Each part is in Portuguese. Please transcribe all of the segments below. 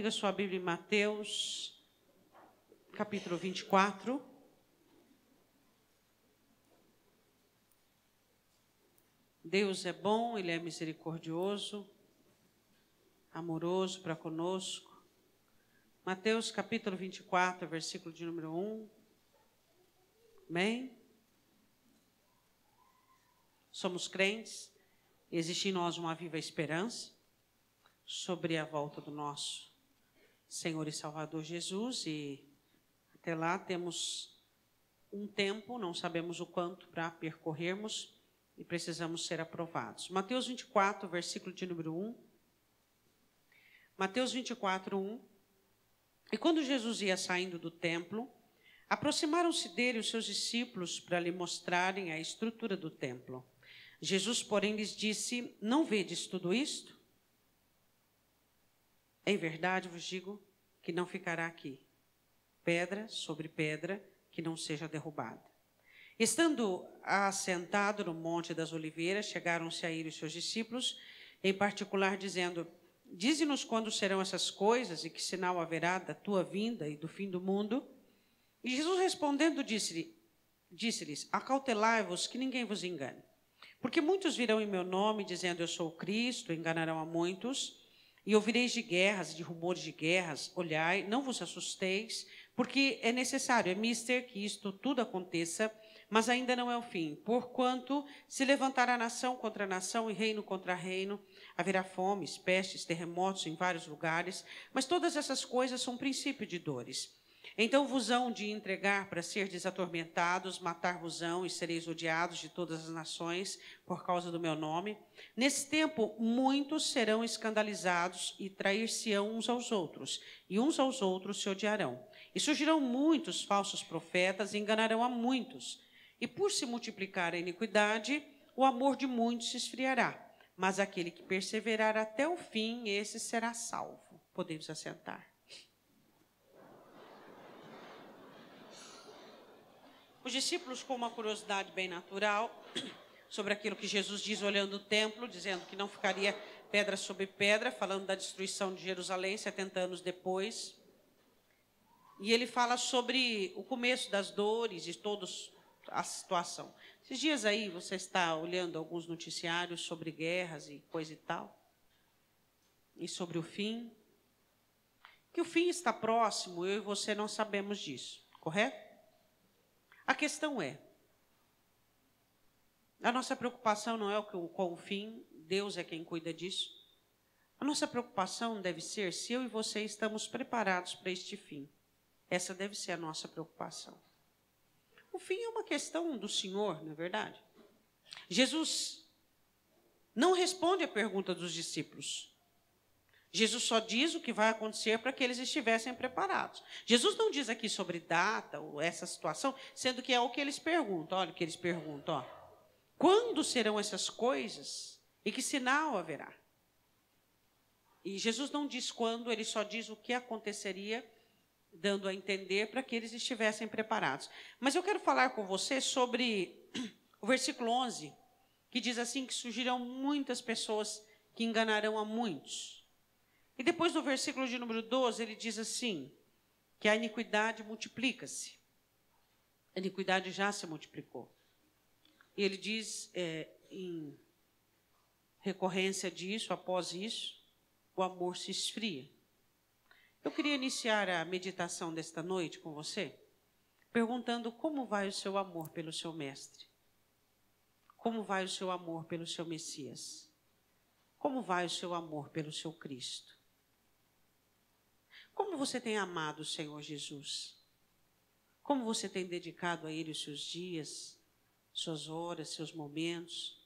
comigo a sua Bíblia em Mateus, capítulo 24. Deus é bom, Ele é misericordioso, amoroso para conosco. Mateus, capítulo 24, versículo de número 1. Amém? Somos crentes, existe em nós uma viva esperança sobre a volta do nosso Senhor e Salvador Jesus, e até lá temos um tempo, não sabemos o quanto, para percorrermos e precisamos ser aprovados. Mateus 24, versículo de número 1. Mateus 24, 1. E quando Jesus ia saindo do templo, aproximaram-se dele os seus discípulos para lhe mostrarem a estrutura do templo. Jesus, porém, lhes disse: não vedes tudo isto? Em verdade vos digo que não ficará aqui pedra sobre pedra que não seja derrubada. Estando assentado no Monte das Oliveiras, chegaram-se a ele os seus discípulos, em particular dizendo: dize-nos quando serão essas coisas e que sinal haverá da tua vinda e do fim do mundo? E Jesus respondendo disse-lhes: acautelai-vos que ninguém vos engane. Porque muitos virão em meu nome, dizendo eu sou o Cristo, enganarão a muitos. E ouvireis de guerras e de rumores de guerras. Olhai, não vos assusteis, porque é necessário, é mister que isto tudo aconteça, mas ainda não é o fim. Porquanto se levantará nação contra nação e reino contra reino, haverá fomes, pestes, terremotos em vários lugares, mas todas essas coisas são princípio de dores. Então vos hão de entregar para serdes atormentados, matar-vos-ão e sereis odiados de todas as nações por causa do meu nome. Nesse tempo, muitos serão escandalizados e trair-se-ão uns aos outros, e uns aos outros se odiarão. E surgirão muitos falsos profetas e enganarão a muitos. E por se multiplicar a iniquidade, o amor de muitos se esfriará. Mas aquele que perseverar até o fim, esse será salvo. Podemos assentar. Os discípulos, com uma curiosidade bem natural sobre aquilo que Jesus diz olhando o templo, dizendo que não ficaria pedra sobre pedra, falando da destruição de Jerusalém 70 anos depois. E ele fala sobre o começo das dores e toda a situação. Esses dias aí você está olhando alguns noticiários sobre guerras e coisa e tal, e sobre o fim. Que o fim está próximo, eu e você não sabemos disso, correto? A questão é, a nossa preocupação não é com o fim, Deus é quem cuida disso. A nossa preocupação deve ser se eu e você estamos preparados para este fim. Essa deve ser a nossa preocupação. O fim é uma questão do Senhor, não é verdade? Jesus não responde à pergunta dos discípulos. Jesus só diz o que vai acontecer para que eles estivessem preparados. Jesus não diz aqui sobre data ou essa situação, sendo que é o que eles perguntam. Olha o que eles perguntam. Ó. Quando serão essas coisas e que sinal haverá? E Jesus não diz quando, ele só diz o que aconteceria, dando a entender para que eles estivessem preparados. Mas eu quero falar com você sobre o versículo 11, que diz assim, que surgirão muitas pessoas que enganarão a muitos. E depois no versículo de número 12, ele diz assim, que a iniquidade multiplica-se. A iniquidade já se multiplicou. E ele diz, em recorrência disso, após isso, o amor se esfria. Eu queria iniciar a meditação desta noite com você, perguntando como vai o seu amor pelo seu mestre? Como vai o seu amor pelo seu Messias? Como vai o seu amor pelo seu Cristo? Como você tem amado o Senhor Jesus? Como você tem dedicado a Ele os seus dias, suas horas, seus momentos?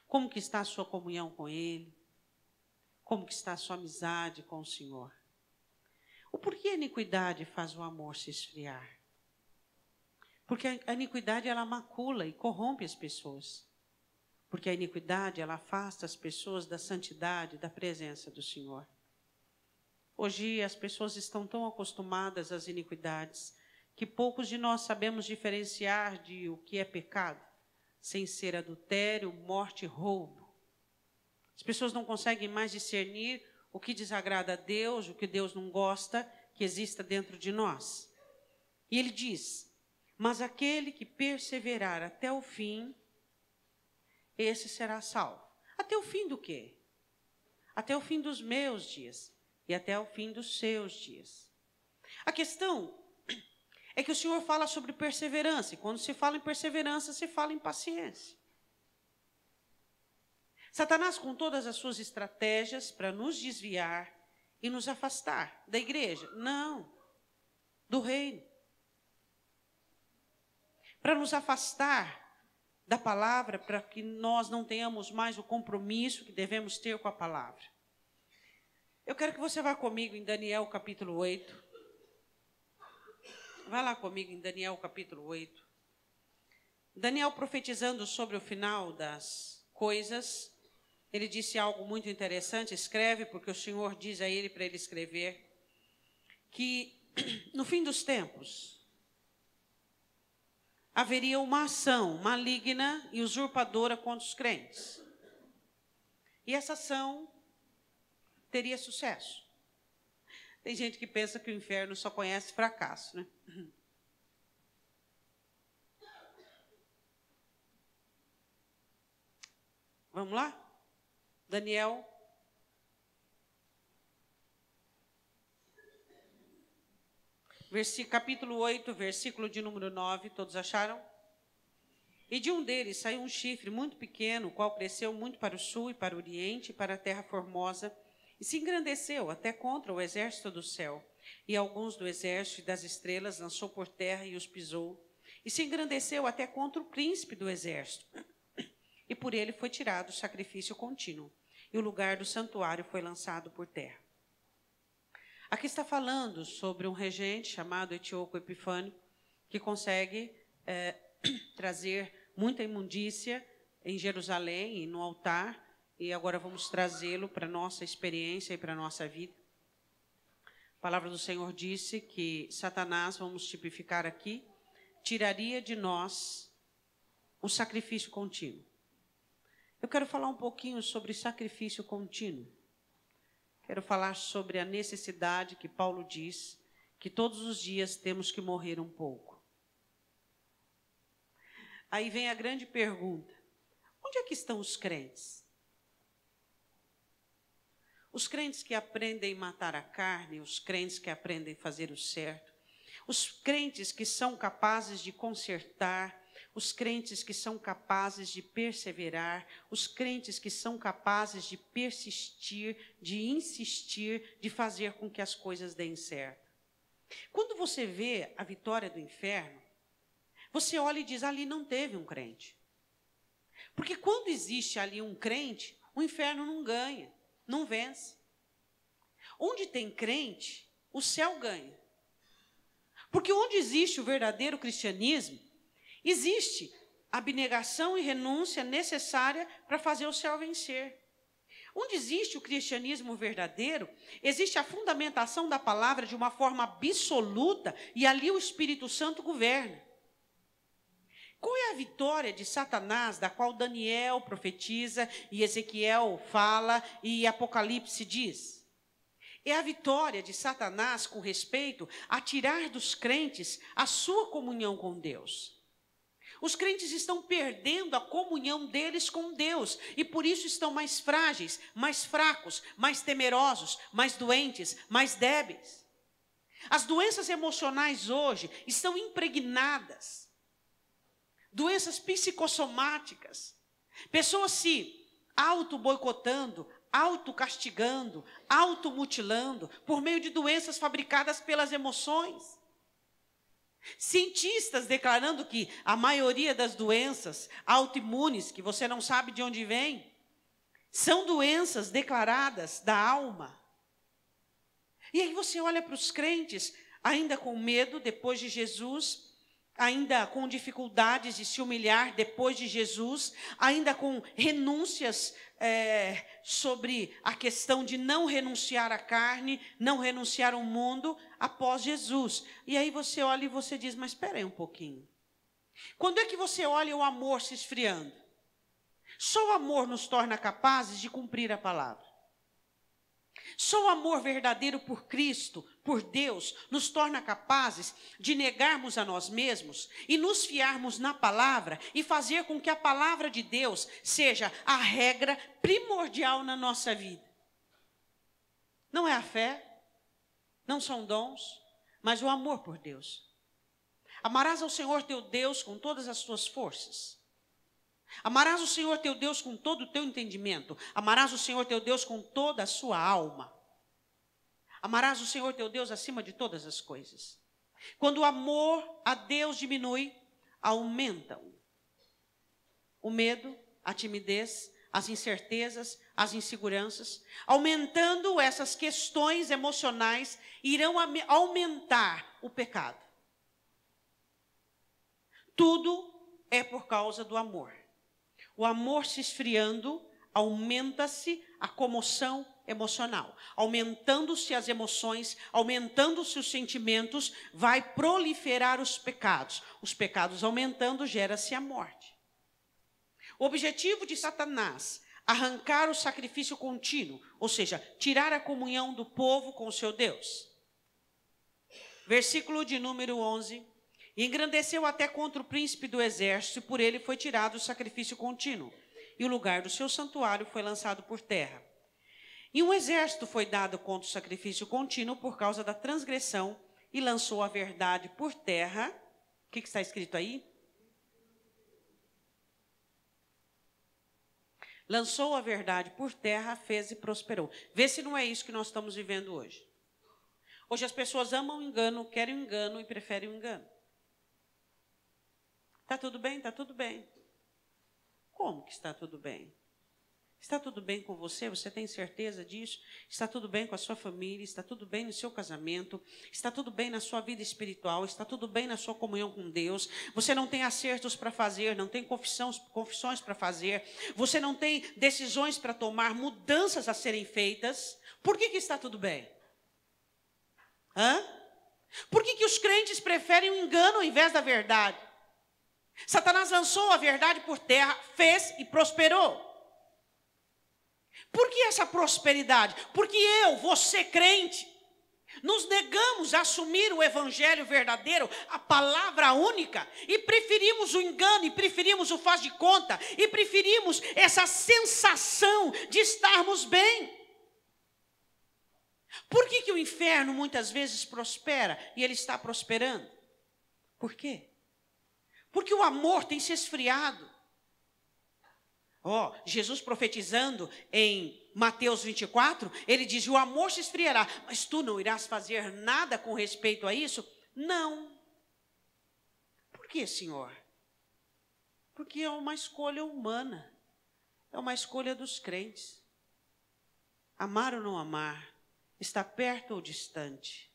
Como que está a sua comunhão com Ele? Como que está a sua amizade com o Senhor? O porquê a iniquidade faz o amor se esfriar? Porque a iniquidade, ela macula e corrompe as pessoas. Porque a iniquidade, ela afasta as pessoas da santidade, da presença do Senhor. Hoje as pessoas estão tão acostumadas às iniquidades que poucos de nós sabemos diferenciar de o que é pecado, sem ser adultério, morte e roubo. As pessoas não conseguem mais discernir o que desagrada a Deus, o que Deus não gosta que exista dentro de nós. E ele diz: mas aquele que perseverar até o fim, esse será salvo. Até o fim do quê? Até o fim dos meus dias e até o fim dos seus dias. A questão é que o Senhor fala sobre perseverança, e quando se fala em perseverança, se fala em paciência. Satanás, com todas as suas estratégias para nos desviar e nos afastar da igreja, não, do reino. Para nos afastar da palavra, para que nós não tenhamos mais o compromisso que devemos ter com a palavra. Eu quero que você vá comigo em Daniel capítulo 8. Vai lá comigo em Daniel capítulo 8. Daniel, profetizando sobre o final das coisas, ele disse algo muito interessante. Escreve, porque o Senhor diz a ele para ele escrever, que no fim dos tempos haveria uma ação maligna e usurpadora contra os crentes. E essa ação teria sucesso. Tem gente que pensa que o inferno só conhece fracasso, né? Vamos lá? Daniel. Capítulo 8, versículo de número 9, todos acharam? E de um deles saiu um chifre muito pequeno, o qual cresceu muito para o sul e para o oriente, e para a terra formosa, e se engrandeceu até contra o exército do céu. E alguns do exército e das estrelas lançou por terra e os pisou, e se engrandeceu até contra o príncipe do exército. E por ele foi tirado o sacrifício contínuo, e o lugar do santuário foi lançado por terra. Aqui está falando sobre um regente chamado Etíoco Epifânio, que consegue trazer muita imundícia em Jerusalém e no altar, e agora vamos trazê-lo para a nossa experiência e para a nossa vida. A palavra do Senhor disse que Satanás, vamos tipificar aqui, tiraria de nós o sacrifício contínuo. Eu quero falar um pouquinho sobre sacrifício contínuo. Quero falar sobre a necessidade que Paulo diz que todos os dias temos que morrer um pouco. Aí vem a grande pergunta: onde é que estão os crentes? Os crentes que aprendem a matar a carne, os crentes que aprendem a fazer o certo, os crentes que são capazes de consertar, os crentes que são capazes de perseverar, os crentes que são capazes de persistir, de insistir, de fazer com que as coisas deem certo. Quando você vê a vitória do inferno, você olha e diz: ali não teve um crente. Porque quando existe ali um crente, o inferno não ganha, não vence. Onde tem crente, o céu ganha. Porque onde existe o verdadeiro cristianismo, existe abnegação e renúncia necessária para fazer o céu vencer. Onde existe o cristianismo verdadeiro, existe a fundamentação da palavra de uma forma absoluta e ali o Espírito Santo governa. Qual é a vitória de Satanás, da qual Daniel profetiza e Ezequiel fala e Apocalipse diz? É a vitória de Satanás com respeito a tirar dos crentes a sua comunhão com Deus. Os crentes estão perdendo a comunhão deles com Deus e por isso estão mais frágeis, mais fracos, mais temerosos, mais doentes, mais débeis. As doenças emocionais hoje estão impregnadas. Doenças psicossomáticas. Pessoas se auto-boicotando, auto-castigando, auto-mutilando por meio de doenças fabricadas pelas emoções. Cientistas declarando que a maioria das doenças autoimunes, que você não sabe de onde vem, são doenças declaradas da alma. E aí você olha para os crentes, ainda com medo depois de Jesus, ainda com dificuldades de se humilhar depois de Jesus, ainda com renúncias sobre a questão de não renunciar à carne, não renunciar ao mundo após Jesus. E aí você olha e você diz: mas espera aí um pouquinho. Quando é que você olha o amor se esfriando? Só o amor nos torna capazes de cumprir a palavra. Só o amor verdadeiro por Cristo, por Deus, nos torna capazes de negarmos a nós mesmos e nos fiarmos na palavra e fazer com que a palavra de Deus seja a regra primordial na nossa vida. Não é a fé, não são dons, mas o amor por Deus. Amarás ao Senhor teu Deus com todas as tuas forças. Amarás o Senhor teu Deus com todo o teu entendimento. Amarás o Senhor teu Deus com toda a sua alma. Amarás o Senhor teu Deus acima de todas as coisas. Quando o amor a Deus diminui, aumentam o medo, a timidez, as incertezas, as inseguranças. Aumentando essas questões emocionais, irão aumentar o pecado. Tudo é por causa do amor. O amor se esfriando, aumenta-se a comoção emocional. Aumentando-se as emoções, aumentando-se os sentimentos, vai proliferar os pecados. Os pecados aumentando, gera-se a morte. O objetivo de Satanás, arrancar o sacrifício contínuo, ou seja, tirar a comunhão do povo com o seu Deus. Versículo de número 11. E engrandeceu até contra o príncipe do exército, e por ele foi tirado o sacrifício contínuo, e o lugar do seu santuário foi lançado por terra. E um exército foi dado contra o sacrifício contínuo por causa da transgressão, e lançou a verdade por terra. O que está escrito aí? Lançou a verdade por terra, fez e prosperou. Vê se não é isso que nós estamos vivendo hoje. Hoje as pessoas amam o engano, querem o engano e preferem o engano. Está tudo bem? Está tudo bem. Como que está tudo bem? Está tudo bem com você? Você tem certeza disso? Está tudo bem com a sua família? Está tudo bem no seu casamento? Está tudo bem na sua vida espiritual? Está tudo bem na sua comunhão com Deus? Você não tem acertos para fazer, não tem confissões para fazer, você não tem decisões para tomar, mudanças a serem feitas. Por que está tudo bem? Por que os crentes preferem o engano ao invés da verdade? Satanás lançou a verdade por terra, fez e prosperou. Por que essa prosperidade? Porque você crente, nos negamos a assumir o evangelho verdadeiro, a palavra única, e preferimos o engano, e preferimos o faz de conta, e preferimos essa sensação de estarmos bem. Por que o inferno muitas vezes prospera e ele está prosperando? Por quê? Porque o amor tem se esfriado. Jesus profetizando em Mateus 24, ele diz: o amor se esfriará, mas tu não irás fazer nada com respeito a isso? Não. Por que, Senhor? Porque é uma escolha humana, é uma escolha dos crentes. Amar ou não amar, estar perto ou distante,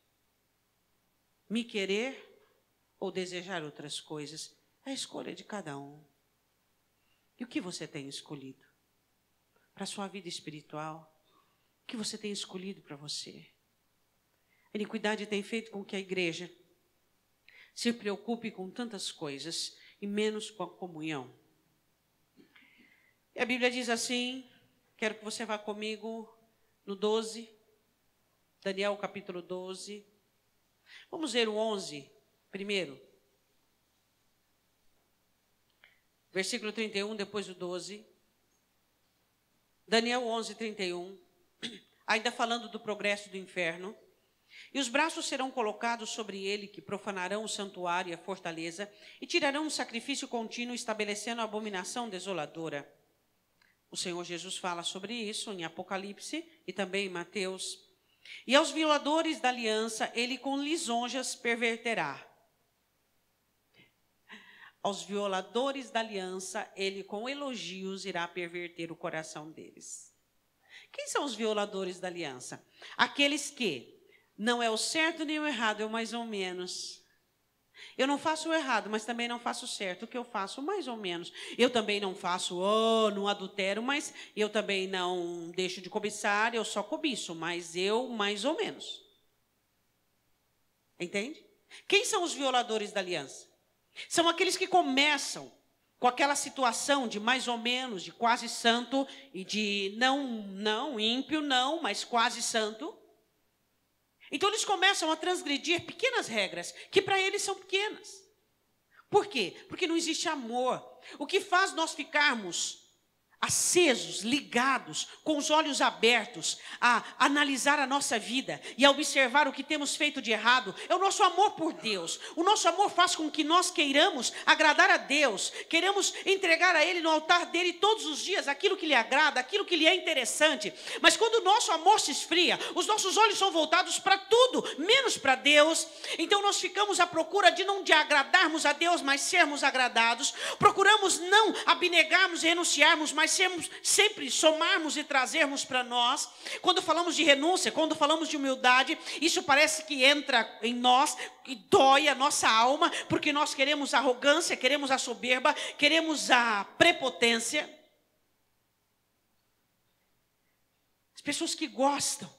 me querer ou desejar outras coisas, é a escolha de cada um. E o que você tem escolhido? Para a sua vida espiritual? O que você tem escolhido para você? A iniquidade tem feito com que a igreja se preocupe com tantas coisas e menos com a comunhão. E a Bíblia diz assim, quero que você vá comigo no 12, Daniel capítulo 12. Vamos ver o 11 primeiro. Versículo 31, depois o 12. Daniel 11, 31. Ainda falando do progresso do inferno. E os braços serão colocados sobre ele, que profanarão o santuário e a fortaleza, e tirarão o sacrifício contínuo, estabelecendo a abominação desoladora. O Senhor Jesus fala sobre isso em Apocalipse e também em Mateus. E aos violadores da aliança, ele com lisonjas perverterá. Aos violadores da aliança, ele com elogios irá perverter o coração deles. Quem são os violadores da aliança? Aqueles que não é o certo nem o errado, é o mais ou menos. Eu não faço o errado, mas também não faço o certo. O que eu faço, mais ou menos. Eu também não faço, não adultero, mas eu também não deixo de cobiçar, eu só cobiço, mas eu mais ou menos. Entende? Quem são os violadores da aliança? São aqueles que começam com aquela situação de mais ou menos, de quase santo, e de não, ímpio não, mas quase santo. Então eles começam a transgredir pequenas regras, que para eles são pequenas. Por quê? Porque não existe amor. O que faz nós ficarmos acesos, ligados, com os olhos abertos, a analisar a nossa vida e a observar o que temos feito de errado, é o nosso amor por Deus. O nosso amor faz com que nós queiramos agradar a Deus, queremos entregar a Ele no altar dEle todos os dias aquilo que lhe agrada, aquilo que lhe é interessante. Mas quando o nosso amor se esfria, os nossos olhos são voltados para tudo, menos para Deus. Então nós ficamos à procura de não de agradarmos a Deus, mas sermos agradados. Procuramos não abnegarmos e renunciarmos, mas sempre somarmos e trazermos para nós. Quando falamos de renúncia, quando falamos de humildade, isso parece que entra em nós e dói a nossa alma, porque nós queremos a arrogância, queremos a soberba, queremos a prepotência. As pessoas que gostam,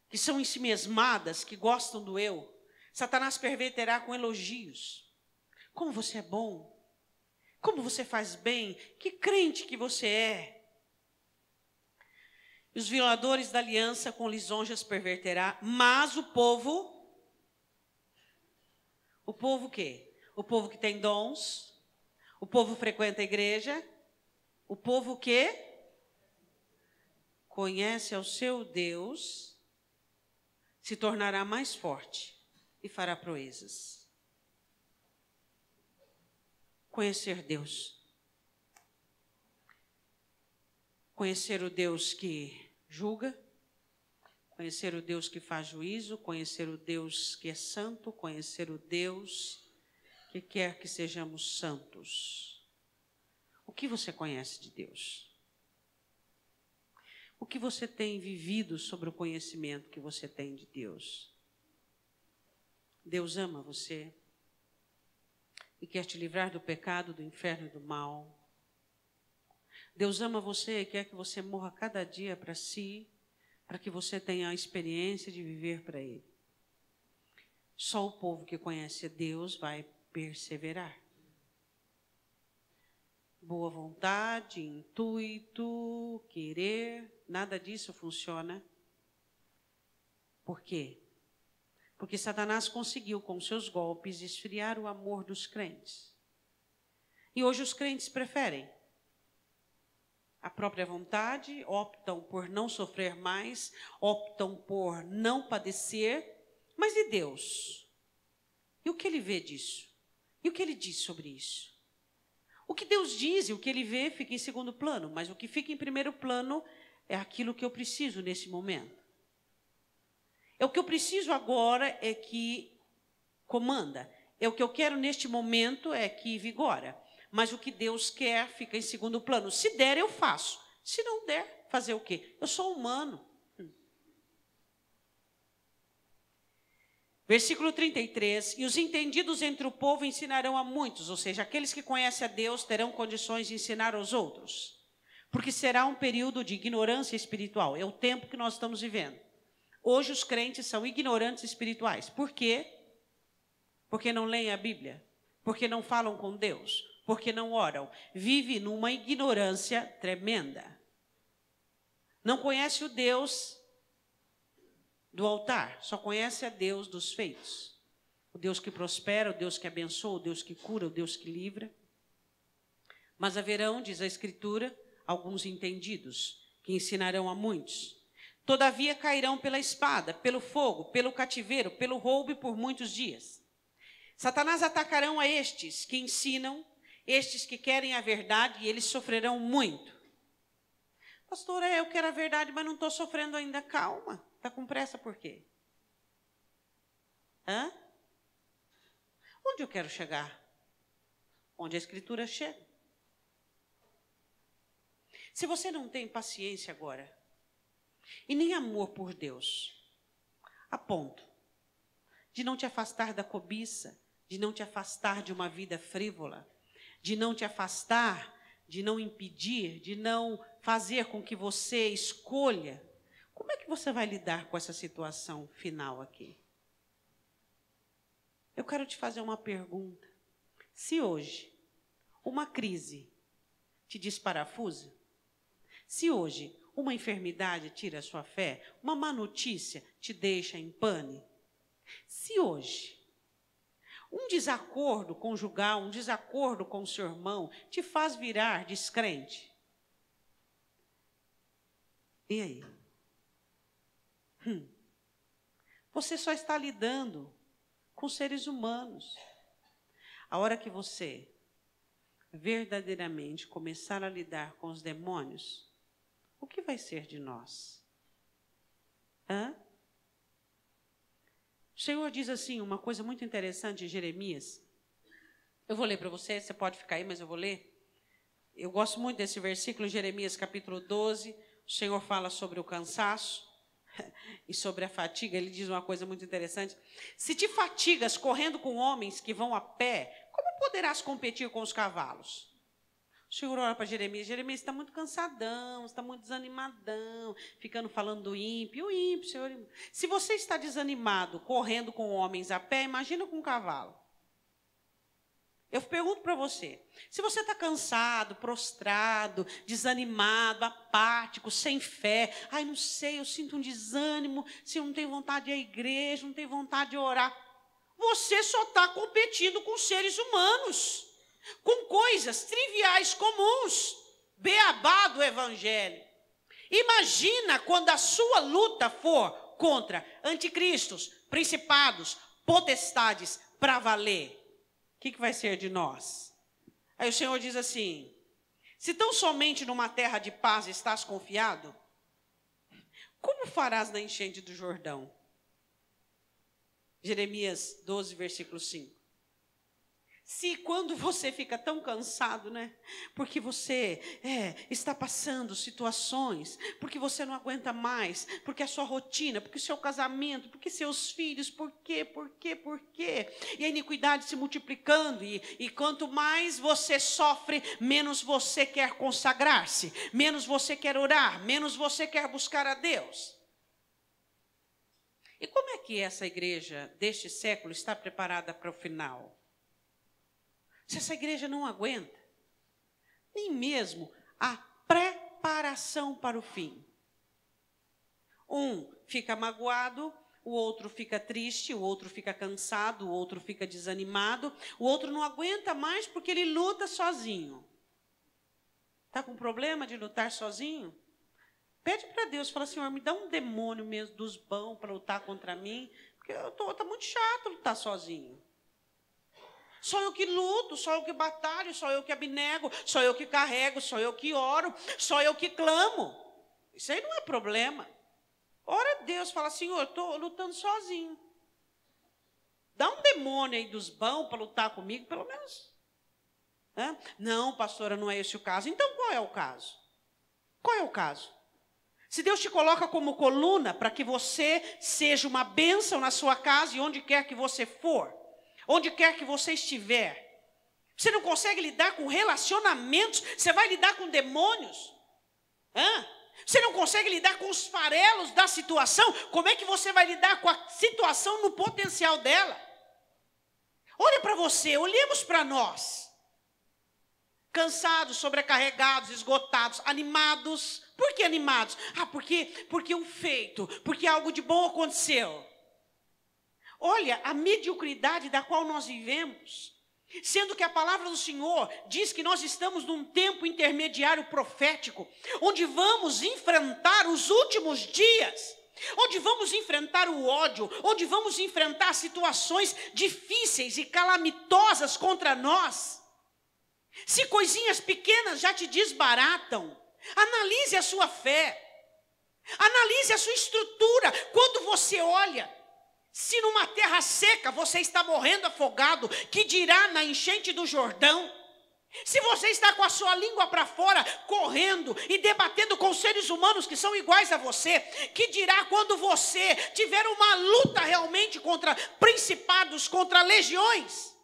que são ensimesmadas, que gostam do eu, Satanás perverterá com elogios. Como você é bom. Como você faz bem? Que crente que você é? E os violadores da aliança com lisonjas perverterá, mas o povo o quê? O povo que tem dons, o povo frequenta a igreja, o povo que conhece ao seu Deus, se tornará mais forte e fará proezas. Conhecer Deus. Conhecer o Deus que julga. Conhecer o Deus que faz juízo. Conhecer o Deus que é santo. Conhecer o Deus que quer que sejamos santos. O que você conhece de Deus? O que você tem vivido sobre o conhecimento que você tem de Deus? Deus ama você e quer te livrar do pecado, do inferno e do mal. Deus ama você e quer que você morra cada dia para si, para que você tenha a experiência de viver para Ele. Só o povo que conhece Deus vai perseverar. Boa vontade, intuito, querer, nada disso funciona. Por quê? Porque Satanás conseguiu, com seus golpes, esfriar o amor dos crentes. E hoje os crentes preferem a própria vontade, optam por não sofrer mais, optam por não padecer. Mas e Deus? E o que Ele vê disso? E o que Ele diz sobre isso? O que Deus diz e o que Ele vê fica em segundo plano, mas o que fica em primeiro plano é aquilo que eu preciso nesse momento. É o que eu preciso agora é que comanda. É o que eu quero neste momento é que vigora. Mas o que Deus quer fica em segundo plano. Se der, eu faço. Se não der, fazer o quê? Eu sou humano. Versículo 33. E os entendidos entre o povo ensinarão a muitos. Ou seja, aqueles que conhecem a Deus terão condições de ensinar aos outros. Porque será um período de ignorância espiritual. É o tempo que nós estamos vivendo. Hoje os crentes são ignorantes espirituais. Por quê? Porque não leem a Bíblia. Porque não falam com Deus. Porque não oram. Vive numa ignorância tremenda. Não conhece o Deus do altar. Só conhece a Deus dos feitos. O Deus que prospera, o Deus que abençoa, o Deus que cura, o Deus que livra. Mas haverão, diz a Escritura, alguns entendidos que ensinarão a muitos. Todavia cairão pela espada, pelo fogo, pelo cativeiro, pelo roubo e por muitos dias. Satanás atacarão a estes que ensinam, estes que querem a verdade, e eles sofrerão muito. Pastora, eu quero a verdade, mas não estou sofrendo ainda. Calma, está com pressa por quê? Onde eu quero chegar? Onde a Escritura chega. Se você não tem paciência agora, e nem amor por Deus, a ponto de não te afastar da cobiça, de não te afastar de uma vida frívola, de não te afastar, de não impedir, de não fazer com que você escolha, como é que você vai lidar com essa situação final aqui? Eu quero te fazer uma pergunta. Se hoje uma crise te desparafusa? Se hoje uma enfermidade tira a sua fé, uma má notícia te deixa em pane? Se hoje um desacordo conjugal, um desacordo com o seu irmão te faz virar descrente, e aí? Você só está lidando com seres humanos. A hora que você verdadeiramente começar a lidar com os demônios, o que vai ser de nós? O Senhor diz assim, uma coisa muito interessante em Jeremias. Eu vou ler para você, você pode ficar aí, mas eu vou ler. Eu gosto muito desse versículo, Jeremias capítulo 12. O Senhor fala sobre o cansaço e sobre a fatiga. Ele diz uma coisa muito interessante. Se te fatigas correndo com homens que vão a pé, como poderás competir com os cavalos? O Senhor olha para Jeremias. Jeremias está muito cansadão, está muito desanimadão, ficando falando do ímpio. O ímpio, Senhor. Se você está desanimado, correndo com homens a pé, imagina com um cavalo. Eu pergunto para você, se você está cansado, prostrado, desanimado, apático, sem fé, ai, não sei, eu sinto um desânimo, se eu não tenho vontade de ir à igreja, não tenho vontade de orar, você só está competindo com seres humanos, com coisas triviais, comuns, beabá do evangelho. Imagina quando a sua luta for contra anticristos, principados, potestades, para valer. O que vai ser de nós? Aí o Senhor diz assim, se tão somente numa terra de paz estás confiado, como farás na enchente do Jordão? Jeremias 12, versículo 5. Se quando você fica tão cansado, né? Porque você está passando situações, porque você não aguenta mais, porque a sua rotina, porque o seu casamento, porque seus filhos, por quê? E a iniquidade se multiplicando, e quanto mais você sofre, menos você quer consagrar-se, menos você quer orar, menos você quer buscar a Deus. E como é que essa igreja deste século está preparada para o final? Se essa igreja não aguenta, nem mesmo a preparação para o fim. Um fica magoado, o outro fica triste, o outro fica cansado, o outro fica desanimado, o outro não aguenta mais porque ele luta sozinho. Está com problema de lutar sozinho? Pede para Deus, fala, Senhor, me dá um demônio mesmo dos bons para lutar contra mim, porque está muito chato lutar sozinho. Sou eu que luto, sou eu que batalho, sou eu que abnego, sou eu que carrego, sou eu que oro, sou eu que clamo. Isso aí não é problema. Ora a Deus, fala, Senhor, estou lutando sozinho. Dá um demônio aí dos bons para lutar comigo, pelo menos. Não, pastora, não é esse o caso. Então qual é o caso? Qual é o caso? Se Deus te coloca como coluna para que você seja uma bênção na sua casa e onde quer que você for, onde quer que você estiver, você não consegue lidar com relacionamentos, você vai lidar com demônios? Você não consegue lidar com os farelos da situação, como é que você vai lidar com a situação no potencial dela? Olha para você, olhemos para nós. Cansados, sobrecarregados, esgotados, animados. Por que animados? Porque um feito, porque algo de bom aconteceu. Olha a mediocridade da qual nós vivemos, sendo que a palavra do Senhor diz que nós estamos num tempo intermediário profético, onde vamos enfrentar os últimos dias, onde vamos enfrentar o ódio, onde vamos enfrentar situações difíceis e calamitosas contra nós. Se coisinhas pequenas já te desbaratam, analise a sua fé, analise a sua estrutura. Quando você olha, se numa terra seca você está morrendo afogado, que dirá na enchente do Jordão? Se você está com a sua língua para fora, correndo e debatendo com seres humanos que são iguais a você, que dirá quando você tiver uma luta realmente contra principados, contra legiões?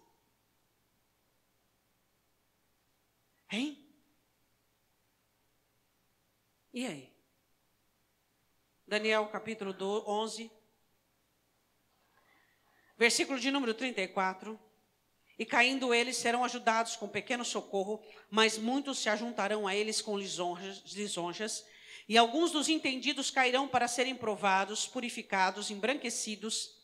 Hein? E aí? Daniel capítulo 11, versículo de número 34. E caindo eles, serão ajudados com pequeno socorro, mas muitos se ajuntarão a eles com lisonjas, e alguns dos entendidos cairão para serem provados, purificados, embranquecidos,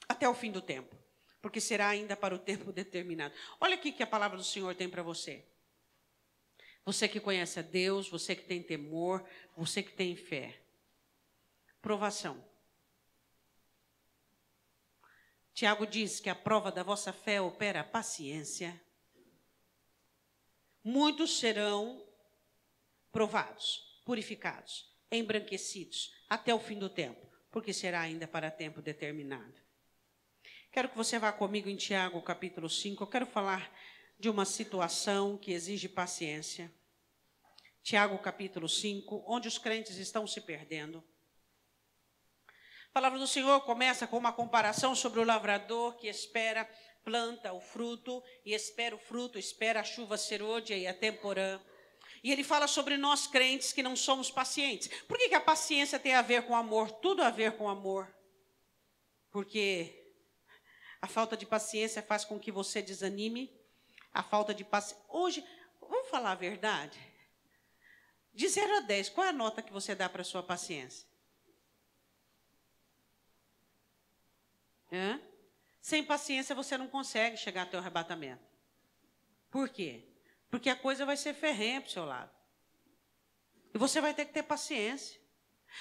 até o fim do tempo, porque será ainda para o tempo determinado. Olha aqui que a palavra do Senhor tem para você. Você que conhece a Deus, você que tem temor, você que tem fé. Provação. Tiago diz que a prova da vossa fé opera a paciência. Muitos serão provados, purificados, embranquecidos, até o fim do tempo, porque será ainda para tempo determinado. Quero que você vá comigo em Tiago, capítulo 5. Eu quero falar de uma situação que exige paciência. Tiago, capítulo 5, onde os crentes estão se perdendo. A palavra do Senhor começa com uma comparação sobre o lavrador que espera, planta o fruto, e espera o fruto, espera a chuva serôdia e a temporã. E ele fala sobre nós crentes que não somos pacientes. Por que a paciência tem a ver com amor? Tudo a ver com amor. Porque a falta de paciência faz com que você desanime. A falta de paciência... Hoje, vamos falar a verdade? De 0 a 10, qual é a nota que você dá para a sua paciência? Sem paciência você não consegue chegar até o arrebatamento. Por quê? Porque a coisa vai ser ferrenha para o seu lado. E você vai ter que ter paciência.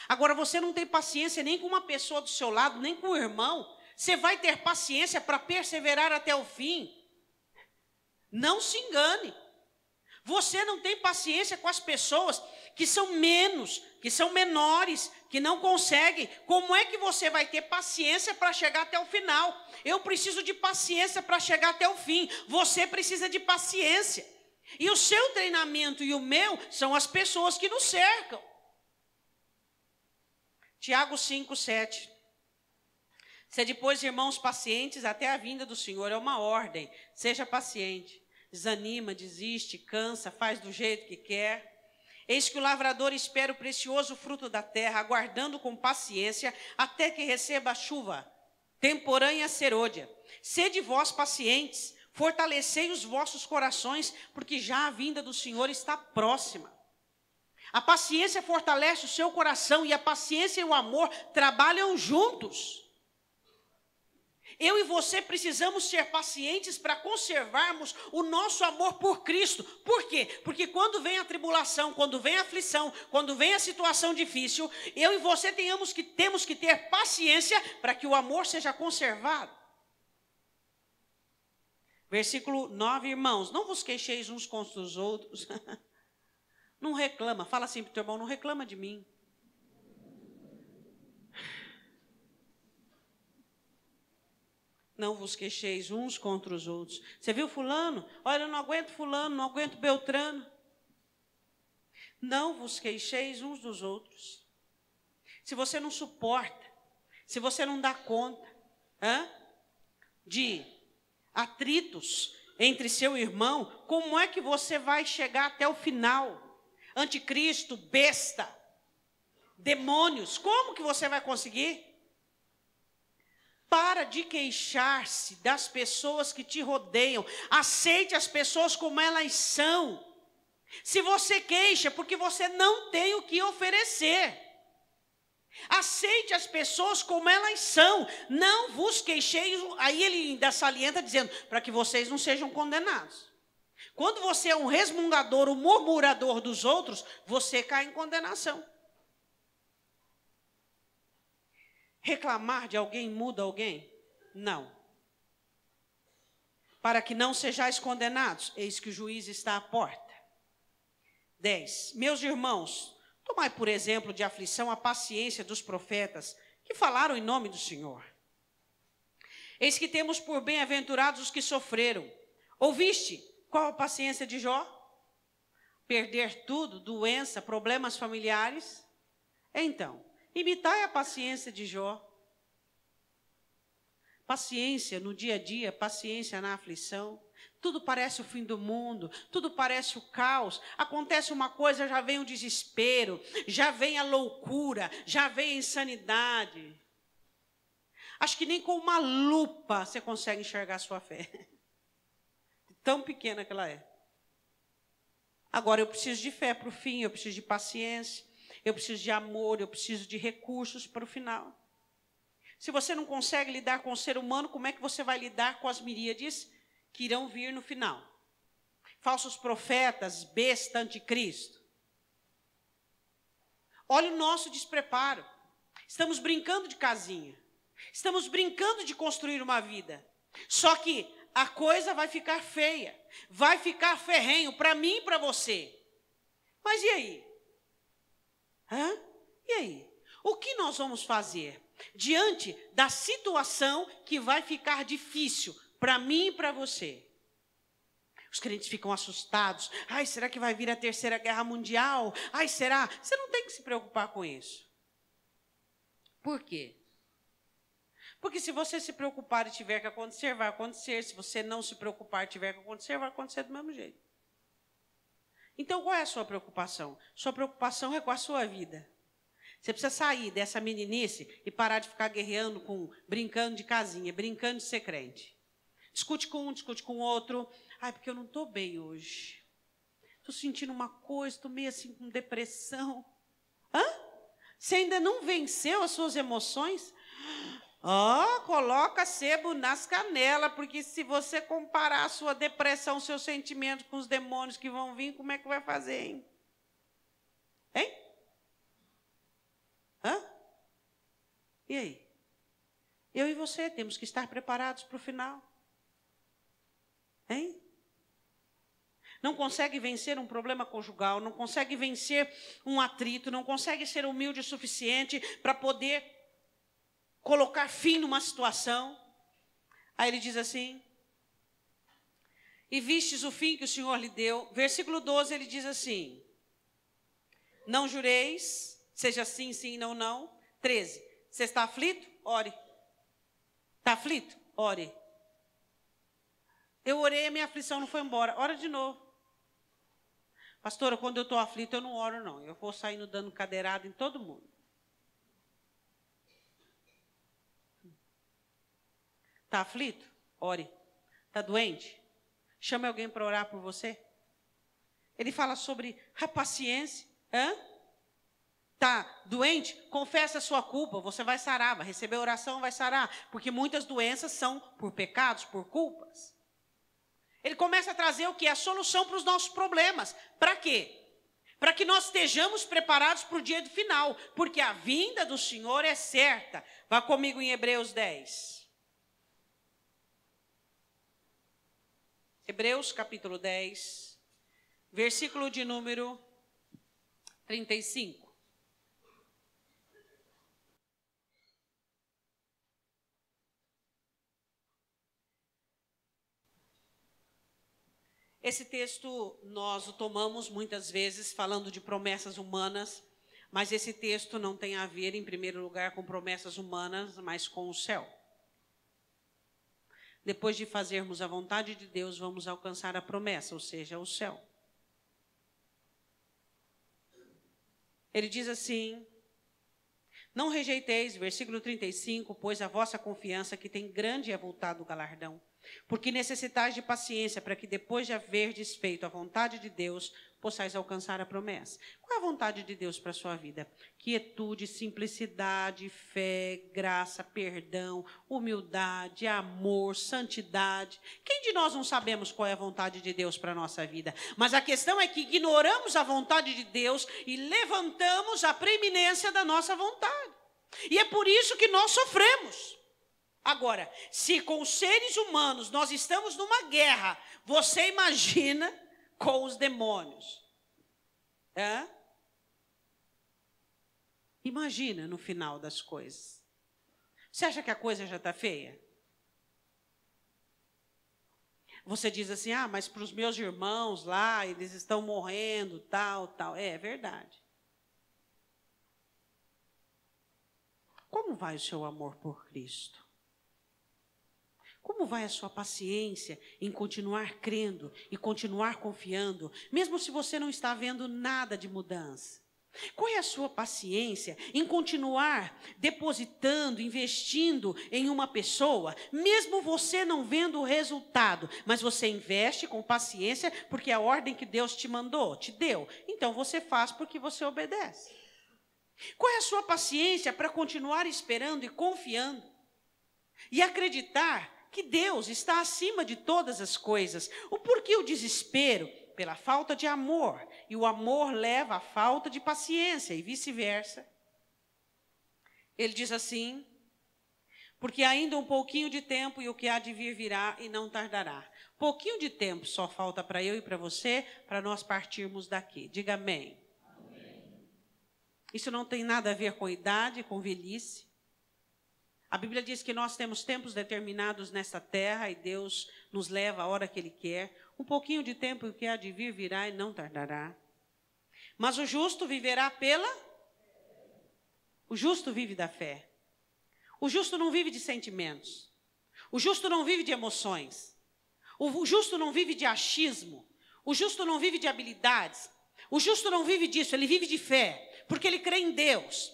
Agora, você não tem paciência nem com uma pessoa do seu lado, nem com o irmão. Você vai ter paciência para perseverar até o fim. Não se engane. Você não tem paciência com as pessoas que são menos, que são menores, que não conseguem. Como é que você vai ter paciência para chegar até o final? Eu preciso de paciência para chegar até o fim. Você precisa de paciência. E o seu treinamento e o meu são as pessoas que nos cercam. Tiago 5, 7. Sede, pois, irmãos, pacientes até a vinda do Senhor. É uma ordem. Seja paciente. Desanima, desiste, cansa, faz do jeito que quer. Eis que o lavrador espera o precioso fruto da terra, aguardando com paciência até que receba a chuva, temporã e a serôdia. Sede vós pacientes, fortalecei os vossos corações, porque já a vinda do Senhor está próxima. A paciência fortalece o seu coração e a paciência e o amor trabalham juntos. Eu e você precisamos ser pacientes para conservarmos o nosso amor por Cristo. Por quê? Porque quando vem a tribulação, quando vem a aflição, quando vem a situação difícil, eu e você temos que ter paciência para que o amor seja conservado. Versículo 9, irmãos, não vos queixeis uns contra os outros. Não reclama, fala assim para o teu irmão, não reclama de mim. Não vos queixeis uns contra os outros. Você viu fulano? Olha, eu não aguento fulano, não aguento Beltrano. Não vos queixeis uns dos outros. Se você não suporta, se você não dá conta de atritos entre seu irmão, como é que você vai chegar até o final? Anticristo, besta, demônios, como que você vai conseguir? Para de queixar-se das pessoas que te rodeiam. Aceite as pessoas como elas são. Se você queixa, porque você não tem o que oferecer. Aceite as pessoas como elas são. Não vos queixeis. Aí ele ainda salienta dizendo, para que vocês não sejam condenados. Quando você é um resmungador, um murmurador dos outros, você cai em condenação. Reclamar de alguém muda alguém? Não. Para que não sejais condenados, eis que o juiz está à porta. 10. Meus irmãos, tomai por exemplo de aflição a paciência dos profetas, que falaram em nome do Senhor. Eis que temos por bem-aventurados os que sofreram. Ouviste qual a paciência de Jó? Perder tudo, doença, problemas familiares? Então, imitai a paciência de Jó. Paciência no dia a dia, paciência na aflição. Tudo parece o fim do mundo, tudo parece o caos. Acontece uma coisa, já vem o desespero, já vem a loucura, já vem a insanidade. Acho que nem com uma lupa você consegue enxergar a sua fé. Tão pequena que ela é. Agora, eu preciso de fé para o fim, eu preciso de paciência, eu preciso de amor, eu preciso de recursos para o final. Se você não consegue lidar com o ser humano, como é que você vai lidar com as miríades que irão vir no final? Falsos profetas, besta, anticristo. Olha o nosso despreparo. Estamos brincando de casinha. Estamos brincando de construir uma vida. Só que a coisa vai ficar feia. Vai ficar ferrenho para mim e para você. Mas e aí? E aí? O que nós vamos fazer diante da situação que vai ficar difícil para mim e para você? Os crentes ficam assustados. Ai, será que vai vir a terceira guerra mundial? Ai, será? Você não tem que se preocupar com isso. Por quê? Porque se você se preocupar e tiver que acontecer, vai acontecer. Se você não se preocupar e tiver que acontecer, vai acontecer do mesmo jeito. Então, qual é a sua preocupação? Sua preocupação é com a sua vida. Você precisa sair dessa meninice e parar de ficar guerreando brincando de casinha, brincando de ser crente. Discute com um, discute com o outro. Ai, porque eu não estou bem hoje. Estou sentindo uma coisa, estou meio assim com depressão. Você ainda não venceu as suas emoções? Coloca sebo nas canelas, porque se você comparar a sua depressão, seus sentimentos com os demônios que vão vir, como é que vai fazer, hein? E aí? Eu e você temos que estar preparados para o final. Não consegue vencer um problema conjugal, não consegue vencer um atrito, não consegue ser humilde o suficiente para poder colocar fim numa situação. Aí ele diz assim: e vistes o fim que o Senhor lhe deu. Versículo 12, ele diz assim: não jureis, seja sim, sim, não, não. 13, você está aflito? Ore. Está aflito? Ore. Eu orei, a minha aflição não foi embora. Ora de novo. Pastora, quando eu estou aflito, eu não oro, não. Eu vou saindo dando cadeirada em todo mundo. Está aflito? Ore. Está doente? Chame alguém para orar por você. Ele fala sobre a paciência. Está doente? Confessa a sua culpa. Você vai sarar, vai receber oração, vai sarar. Porque muitas doenças são por pecados, por culpas. Ele começa a trazer o que? A solução para os nossos problemas. Para quê? Para que nós estejamos preparados para o dia do final. Porque a vinda do Senhor é certa. Vá comigo em Hebreus 10. Hebreus capítulo 10, versículo de número 35. Esse texto nós o tomamos muitas vezes falando de promessas humanas, mas esse texto não tem a ver, em primeiro lugar, com promessas humanas, mas com o céu. Depois de fazermos a vontade de Deus, vamos alcançar a promessa, ou seja, o céu. Ele diz assim: não rejeiteis, versículo 35, pois a vossa confiança que tem grande e avultado galardão. Porque necessitais de paciência, para que depois de haverdes feito a vontade de Deus, possais alcançar a promessa. Qual é a vontade de Deus para a sua vida? Quietude, simplicidade, fé, graça, perdão, humildade, amor, santidade. Quem de nós não sabemos qual é a vontade de Deus para a nossa vida? Mas a questão é que ignoramos a vontade de Deus e levantamos a preeminência da nossa vontade. E é por isso que nós sofremos. Agora, se com os seres humanos nós estamos numa guerra, você imagina com os demônios. Imagina no final das coisas. Você acha que a coisa já está feia? Você diz assim: mas para os meus irmãos lá, eles estão morrendo, tal, tal. É verdade. Como vai o seu amor por Cristo? Como vai a sua paciência em continuar crendo e continuar confiando, mesmo se você não está vendo nada de mudança? Qual é a sua paciência em continuar depositando, investindo em uma pessoa, mesmo você não vendo o resultado, mas você investe com paciência porque é a ordem que Deus te mandou, te deu. Então você faz porque você obedece. Qual é a sua paciência para continuar esperando e confiando e acreditar que Deus está acima de todas as coisas? O porquê o desespero? Pela falta de amor, e o amor leva à falta de paciência, e vice-versa. Ele diz assim, porque ainda um pouquinho de tempo, e o que há de vir virá, e não tardará. Pouquinho de tempo só falta para eu e para você, para nós partirmos daqui. Diga amém. Amém. Isso não tem nada a ver com idade, com velhice. A Bíblia diz que nós temos tempos determinados nesta terra, e Deus nos leva a hora que Ele quer. Um pouquinho de tempo, o que há de vir virá e não tardará. Mas o justo viverá O justo vive da fé. O justo não vive de sentimentos. O justo não vive de emoções. O justo não vive de achismo. O justo não vive de habilidades. O justo não vive disso, ele vive de fé. Porque ele crê em Deus.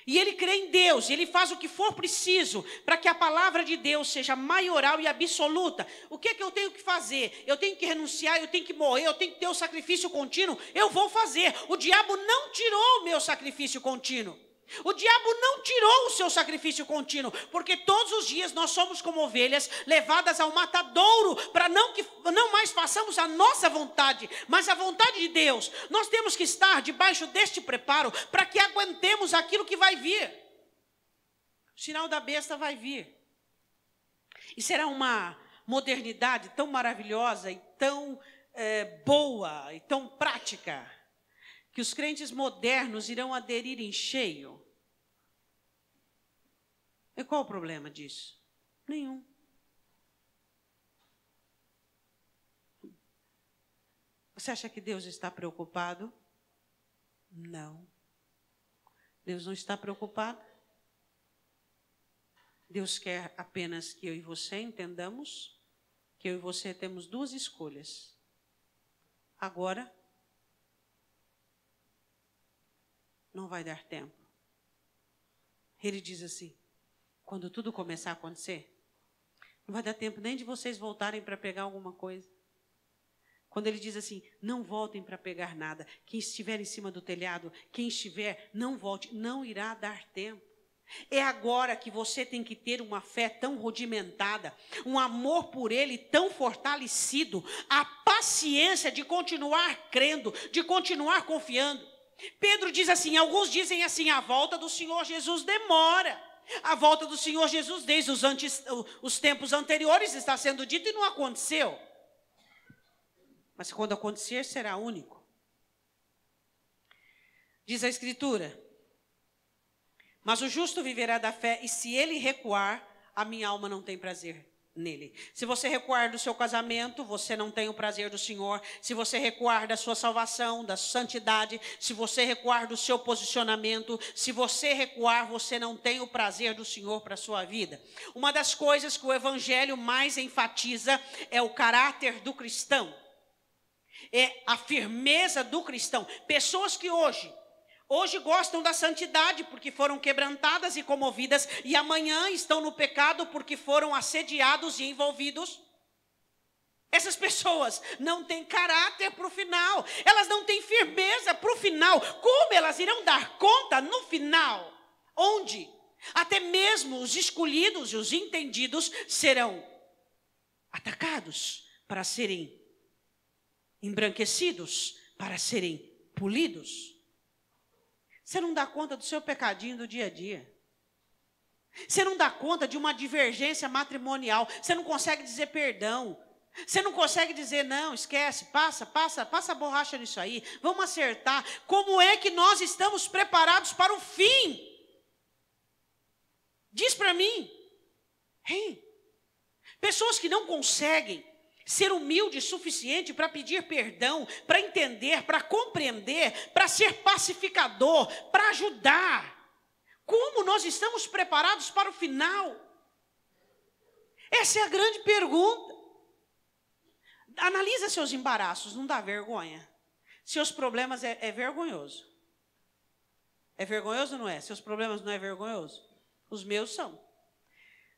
E ele crê em Deus, e ele faz o que for preciso para que a palavra de Deus seja maioral e absoluta. O que é que eu tenho que fazer? Eu tenho que renunciar, eu tenho que morrer, eu tenho que ter o sacrifício contínuo. Eu vou fazer. O diabo não tirou o meu sacrifício contínuo. O diabo não tirou o seu sacrifício contínuo, porque todos os dias nós somos como ovelhas levadas ao matadouro, para não mais façamos a nossa vontade, mas a vontade de Deus. Nós temos que estar debaixo deste preparo, para que aguentemos aquilo que vai vir. O sinal da besta vai vir. E será uma modernidade tão maravilhosa e tão boa e tão prática, que os crentes modernos irão aderir em cheio. E qual o problema disso? Nenhum. Você acha que Deus está preocupado? Não. Deus não está preocupado. Deus quer apenas que eu e você entendamos que eu e você temos duas escolhas. Agora, não vai dar tempo. Ele diz assim, quando tudo começar a acontecer, não vai dar tempo nem de vocês voltarem para pegar alguma coisa. Quando ele diz assim, não voltem para pegar nada. Quem estiver em cima do telhado, quem estiver, não volte. Não irá dar tempo. É agora que você tem que ter uma fé tão rudimentada, um amor por Ele tão fortalecido, a paciência de continuar crendo, de continuar confiando. Pedro diz assim, alguns dizem assim, a volta do Senhor Jesus demora. A volta do Senhor Jesus desde os tempos anteriores está sendo dito e não aconteceu. Mas quando acontecer, será único. Diz a Escritura, mas o justo viverá da fé, e se ele recuar, a minha alma não tem prazer nele. Se você recuar do seu casamento, você não tem o prazer do Senhor. Se você recuar da sua salvação, da santidade, se você recuar do seu posicionamento, se você recuar, você não tem o prazer do Senhor para a sua vida. Uma das coisas que o Evangelho mais enfatiza é o caráter do cristão. É a firmeza do cristão. Pessoas que hoje gostam da santidade porque foram quebrantadas e comovidas, e amanhã estão no pecado porque foram assediados e envolvidos. Essas pessoas não têm caráter para o final, elas não têm firmeza para o final. Como elas irão dar conta no final? Onde até mesmo os escolhidos e os entendidos serão atacados para serem embranquecidos, para serem polidos. Você não dá conta do seu pecadinho do dia a dia. Você não dá conta de uma divergência matrimonial. Você não consegue dizer perdão. Você não consegue dizer, não, esquece, passa a borracha nisso aí. Vamos acertar. Como é que nós estamos preparados para o fim? Diz para mim. Hein? Pessoas que não conseguem ser humilde o suficiente para pedir perdão, para entender, para compreender, para ser pacificador, para ajudar. Como nós estamos preparados para o final? Essa é a grande pergunta. Analisa seus embaraços, não dá vergonha? Seus problemas é vergonhoso. É vergonhoso ou não é? Seus problemas não é vergonhoso? Os meus são.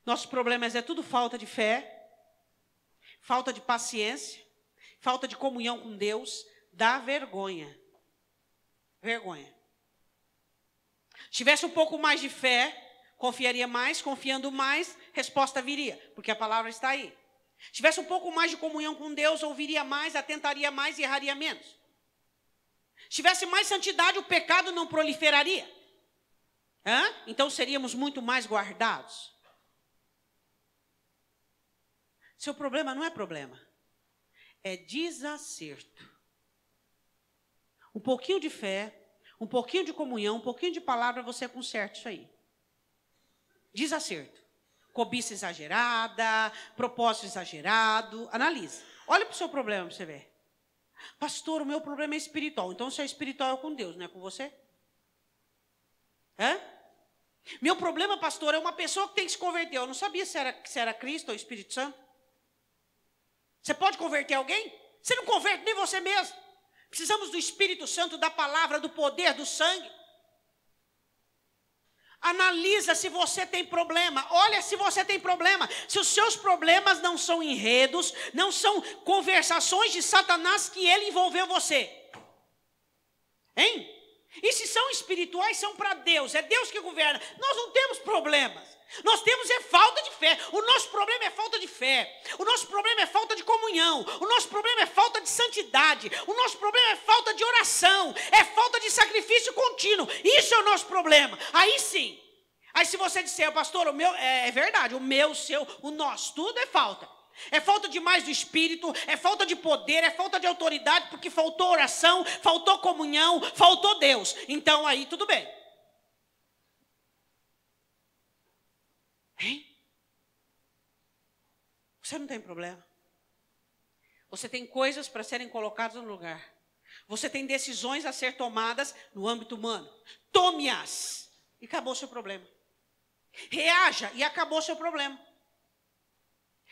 Nossos problemas é tudo falta de fé, falta de paciência, falta de comunhão com Deus, dá vergonha. Vergonha. Se tivesse um pouco mais de fé, confiaria mais, confiando mais, resposta viria, porque a palavra está aí. Se tivesse um pouco mais de comunhão com Deus, ouviria mais, atentaria mais e erraria menos. Se tivesse mais santidade, o pecado não proliferaria. Então seríamos muito mais guardados. Seu problema não é problema, é desacerto. Um pouquinho de fé, um pouquinho de comunhão, um pouquinho de palavra, você conserta isso aí. Desacerto. Cobiça exagerada, propósito exagerado. Analise. Olha para o seu problema para você ver. Pastor, o meu problema é espiritual. Então, se é espiritual é com Deus, não é com você? Meu problema, pastor, é uma pessoa que tem que se converter. Eu não sabia se era Cristo ou Espírito Santo. Você pode converter alguém? Você não converte nem você mesmo. Precisamos do Espírito Santo, da palavra, do poder, do sangue. Analisa se você tem problema. Olha se você tem problema. Se os seus problemas não são enredos, não são conversações de Satanás que ele envolveu você. Hein? E se são espirituais, são para Deus. É Deus que governa. Nós não temos problemas. Nós temos é falta de fé. O nosso problema é falta de fé. O nosso problema é falta de comunhão. O nosso problema é falta de santidade. O nosso problema é falta de oração. É falta de sacrifício contínuo. Isso é o nosso problema. Aí sim. Aí se você disser, pastor, o meu é verdade, o meu, o seu, o nosso, tudo é falta. É falta demais do Espírito, é falta de poder, é falta de autoridade, porque faltou oração, faltou comunhão, faltou Deus. Então aí tudo bem. Hein? Você não tem problema. Você tem coisas para serem colocadas no lugar. Você tem decisões a ser tomadas no âmbito humano. Tome-as e acabou o seu problema. Reaja e acabou o seu problema.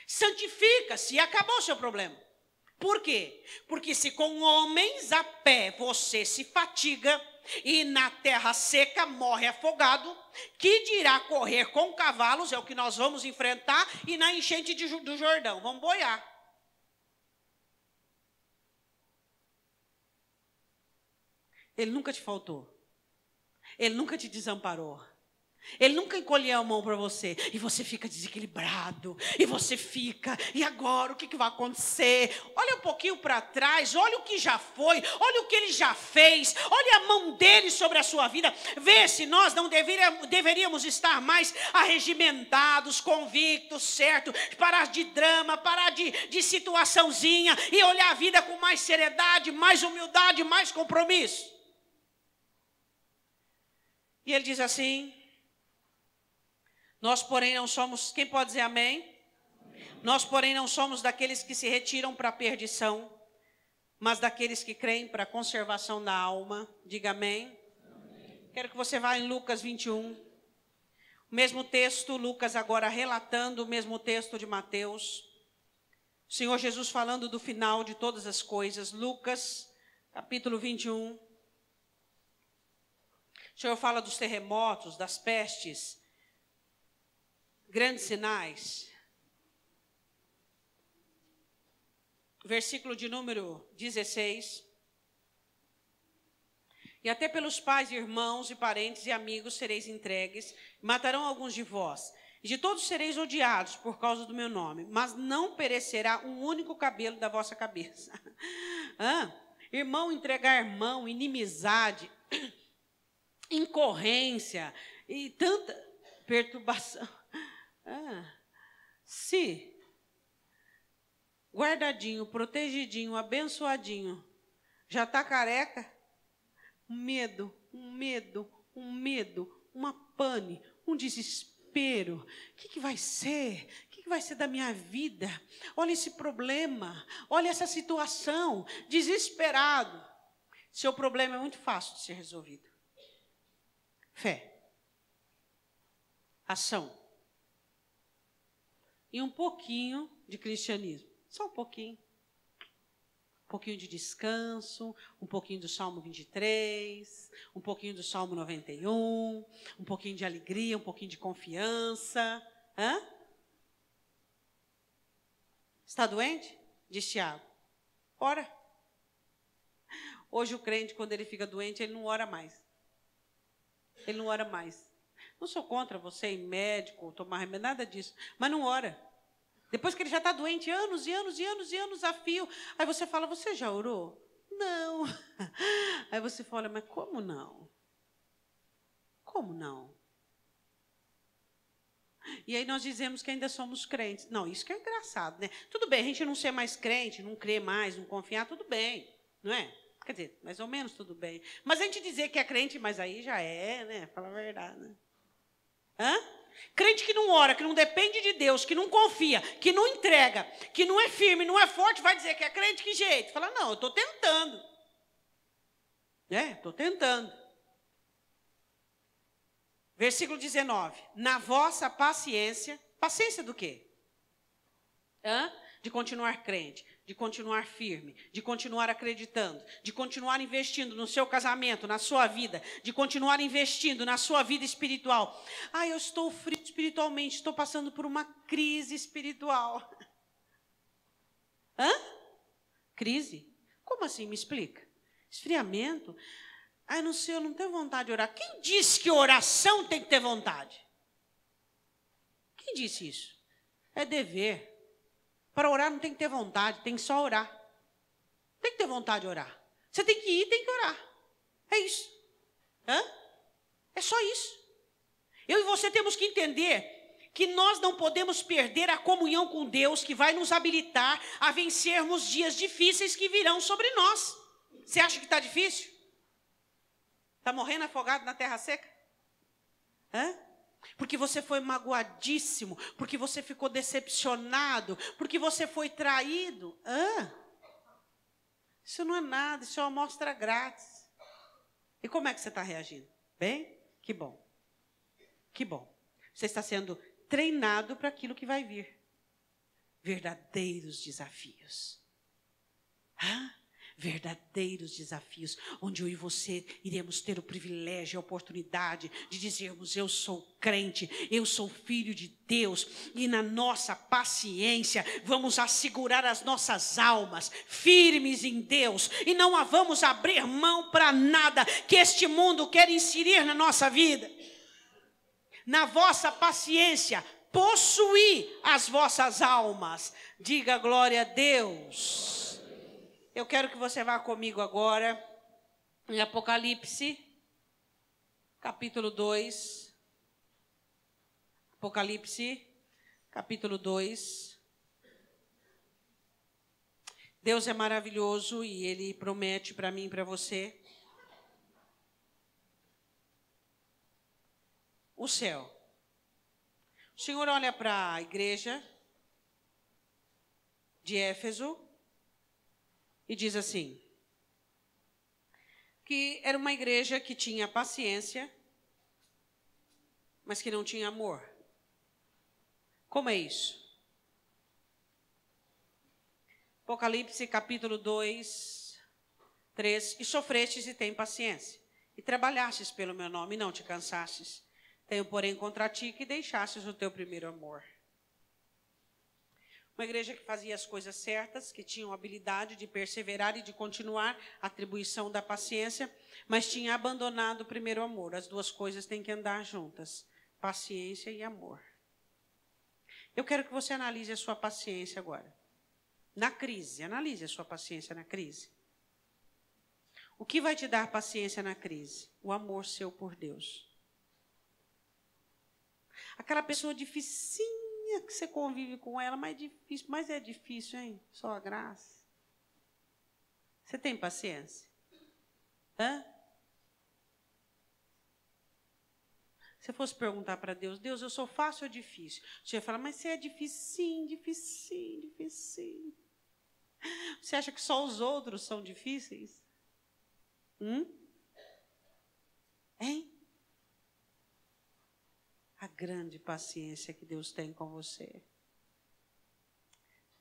Santifica-se e acabou o seu problema. Por quê? Porque se com homens a pé você se fatiga e na terra seca morre afogado, que dirá correr com cavalos, é o que nós vamos enfrentar, e na enchente do Jordão, vamos boiar. Ele nunca te faltou. Ele nunca te desamparou. Ele nunca encolheu a mão para você. E você fica desequilibrado. E você fica, e agora o que vai acontecer? Olha um pouquinho para trás. Olha o que já foi. Olha o que ele já fez. Olha a mão dele sobre a sua vida. Vê se nós não deveríamos estar mais arregimentados, convictos, certo? Parar de drama, parar de situaçãozinha. E olhar a vida com mais seriedade, mais humildade, mais compromisso. E ele diz assim... Nós, porém, não somos... Quem pode dizer amém? Amém? Nós, porém, não somos daqueles que se retiram para a perdição, mas daqueles que creem para a conservação da alma. Diga amém. Amém. Quero que você vá em Lucas 21. O mesmo texto, Lucas agora relatando o mesmo texto de Mateus. O Senhor Jesus falando do final de todas as coisas. Lucas, capítulo 21. O Senhor fala dos terremotos, das pestes, grandes sinais. Versículo de número 16. E até pelos pais, irmãos e parentes e amigos sereis entregues, matarão alguns de vós. E de todos sereis odiados por causa do meu nome, mas não perecerá um único cabelo da vossa cabeça. Irmão entregar irmão, inimizade, incorrência e tanta perturbação. Se guardadinho, protegidinho, abençoadinho, já está careca, um medo, uma pane, um desespero. O que vai ser? O que vai ser da minha vida? Olha esse problema, olha essa situação, desesperado. Seu problema é muito fácil de ser resolvido. Fé, ação. E um pouquinho de cristianismo. Só um pouquinho. pouquinho de descanso, um pouquinho do Salmo 23, um pouquinho do Salmo 91, um pouquinho de alegria, um pouquinho de confiança. Hã? Está doente? Diz Tiago. Ora. Hoje o crente, quando ele fica doente, ele não ora mais. Ele não ora mais. Não sou contra você ir médico, tomar remédio, nada disso. Mas não ora. Depois que ele já está doente, anos e anos e anos e anos a fio. Aí você fala, você já orou? Não. Aí você fala, mas como não? Como não? E aí nós dizemos que ainda somos crentes. Não, isso que é engraçado, né? Tudo bem, a gente não ser mais crente, não crer mais, não confiar, tudo bem, não é? Quer dizer, mais ou menos tudo bem. Mas a gente dizer que é crente, mas aí já é, né? Fala a verdade, né? Hã? Crente que não ora, que não depende de Deus, que não confia, que não entrega, que não é firme, não é forte, vai dizer que é crente, que jeito? Fala, não, eu estou tentando. Estou tentando. Versículo 19. Na vossa paciência, paciência do quê? De continuar crente, de continuar firme, de continuar acreditando, de continuar investindo no seu casamento, na sua vida, de continuar investindo na sua vida espiritual. Eu estou frio espiritualmente, estou passando por uma crise espiritual. Crise? Como assim? Me explica. Esfriamento? Não sei, eu não tenho vontade de orar. Quem disse que oração tem que ter vontade? Quem disse isso? É dever. Para orar não tem que ter vontade, tem que só orar. Tem que ter vontade de orar. Você tem que ir, tem que orar. É isso. É só isso. Eu e você temos que entender que nós não podemos perder a comunhão com Deus que vai nos habilitar a vencermos dias difíceis que virão sobre nós. Você acha que está difícil? Está morrendo afogado na terra seca? Porque você foi magoadíssimo, porque você ficou decepcionado, porque você foi traído. Isso não é nada, isso é uma amostra grátis. E como é que você está reagindo? Bem? Que bom. Que bom. Você está sendo treinado para aquilo que vai vir. Verdadeiros desafios. Verdadeiros desafios, onde eu e você iremos ter o privilégio, a oportunidade de dizermos, eu sou crente, eu sou filho de Deus, e na nossa paciência vamos assegurar as nossas almas firmes em Deus, e não a vamos abrir mão para nada que este mundo quer inserir na nossa vida. Na vossa paciência, possuí as vossas almas. Diga glória a Deus. Eu quero que você vá comigo agora em Apocalipse, capítulo 2. Apocalipse, capítulo 2. Deus é maravilhoso e Ele promete para mim e para você o céu. O Senhor olha para a igreja de Éfeso e diz assim, que era uma igreja que tinha paciência, mas que não tinha amor. Como é isso? Apocalipse capítulo 2, 3. E sofrestes e tem paciência, e trabalhastes pelo meu nome e não te cansastes. Tenho, porém, contra ti que deixastes o teu primeiro amor. Uma igreja que fazia as coisas certas, que tinha a habilidade de perseverar e de continuar a atribuição da paciência, mas tinha abandonado o primeiro amor. As duas coisas têm que andar juntas, paciência e amor. Eu quero que você analise a sua paciência agora. Na crise, analise a sua paciência na crise. O que vai te dar paciência na crise? O amor seu por Deus. Aquela pessoa dificinha que você convive com ela, mas é difícil, hein? Só a graça. Você tem paciência? Se eu fosse perguntar para Deus, Deus, eu sou fácil ou difícil? Você ia falar, mas você é dificinho, dificinho, dificinho. Você acha que só os outros são difíceis? Hein? A grande paciência que Deus tem com você.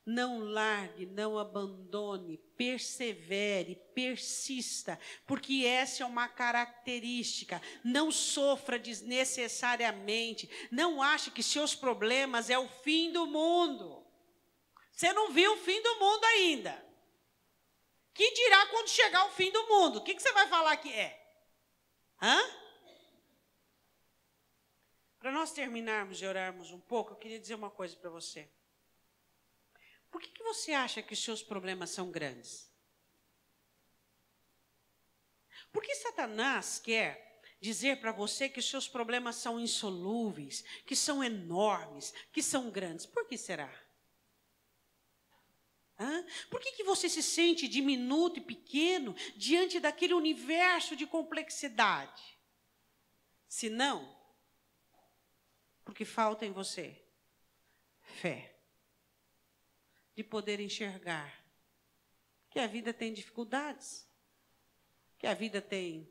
Não largue, não abandone, persevere, persista, porque essa é uma característica. Não sofra desnecessariamente. Não ache que seus problemas é o fim do mundo. Você não viu o fim do mundo ainda. Que dirá quando chegar o fim do mundo? O que você vai falar que é? Para nós terminarmos e orarmos um pouco, eu queria dizer uma coisa para você. Por que você acha que os seus problemas são grandes? Por que Satanás quer dizer para você que os seus problemas são insolúveis, que são enormes, que são grandes? Por que será? Por que você se sente diminuto e pequeno diante daquele universo de complexidade? Se não, porque falta em você fé. De poder enxergar que a vida tem dificuldades, que a vida tem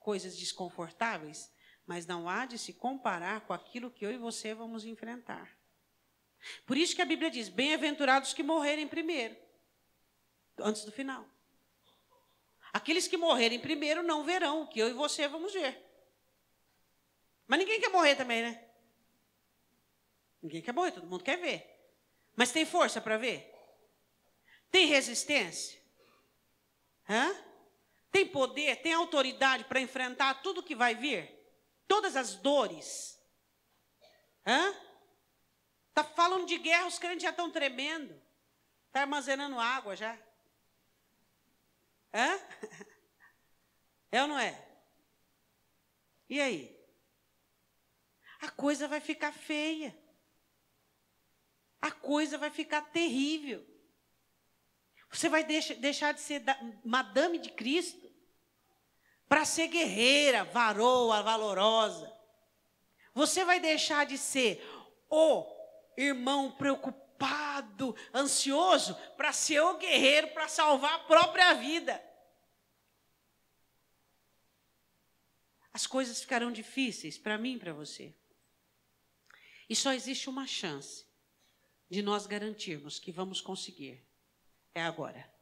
coisas desconfortáveis, mas não há de se comparar com aquilo que eu e você vamos enfrentar. Por isso que a Bíblia diz, bem-aventurados que morrerem primeiro, antes do final. Aqueles que morrerem primeiro não verão o que eu e você vamos ver. Mas ninguém quer morrer também, né? Ninguém quer morrer, todo mundo quer ver. Mas tem força para ver? Tem resistência? Tem poder, tem autoridade para enfrentar tudo que vai vir? Todas as dores? Está falando de guerra, os crentes já estão tremendo. Está armazenando água já. É ou não é? E aí? A coisa vai ficar feia. A coisa vai ficar terrível. Você vai deixar de ser madame de Cristo para ser guerreira, varoa, valorosa. Você vai deixar de ser o irmão preocupado, ansioso, para ser o guerreiro, para salvar a própria vida. As coisas ficarão difíceis para mim e para você. E só existe uma chance de nós garantirmos que vamos conseguir. É agora.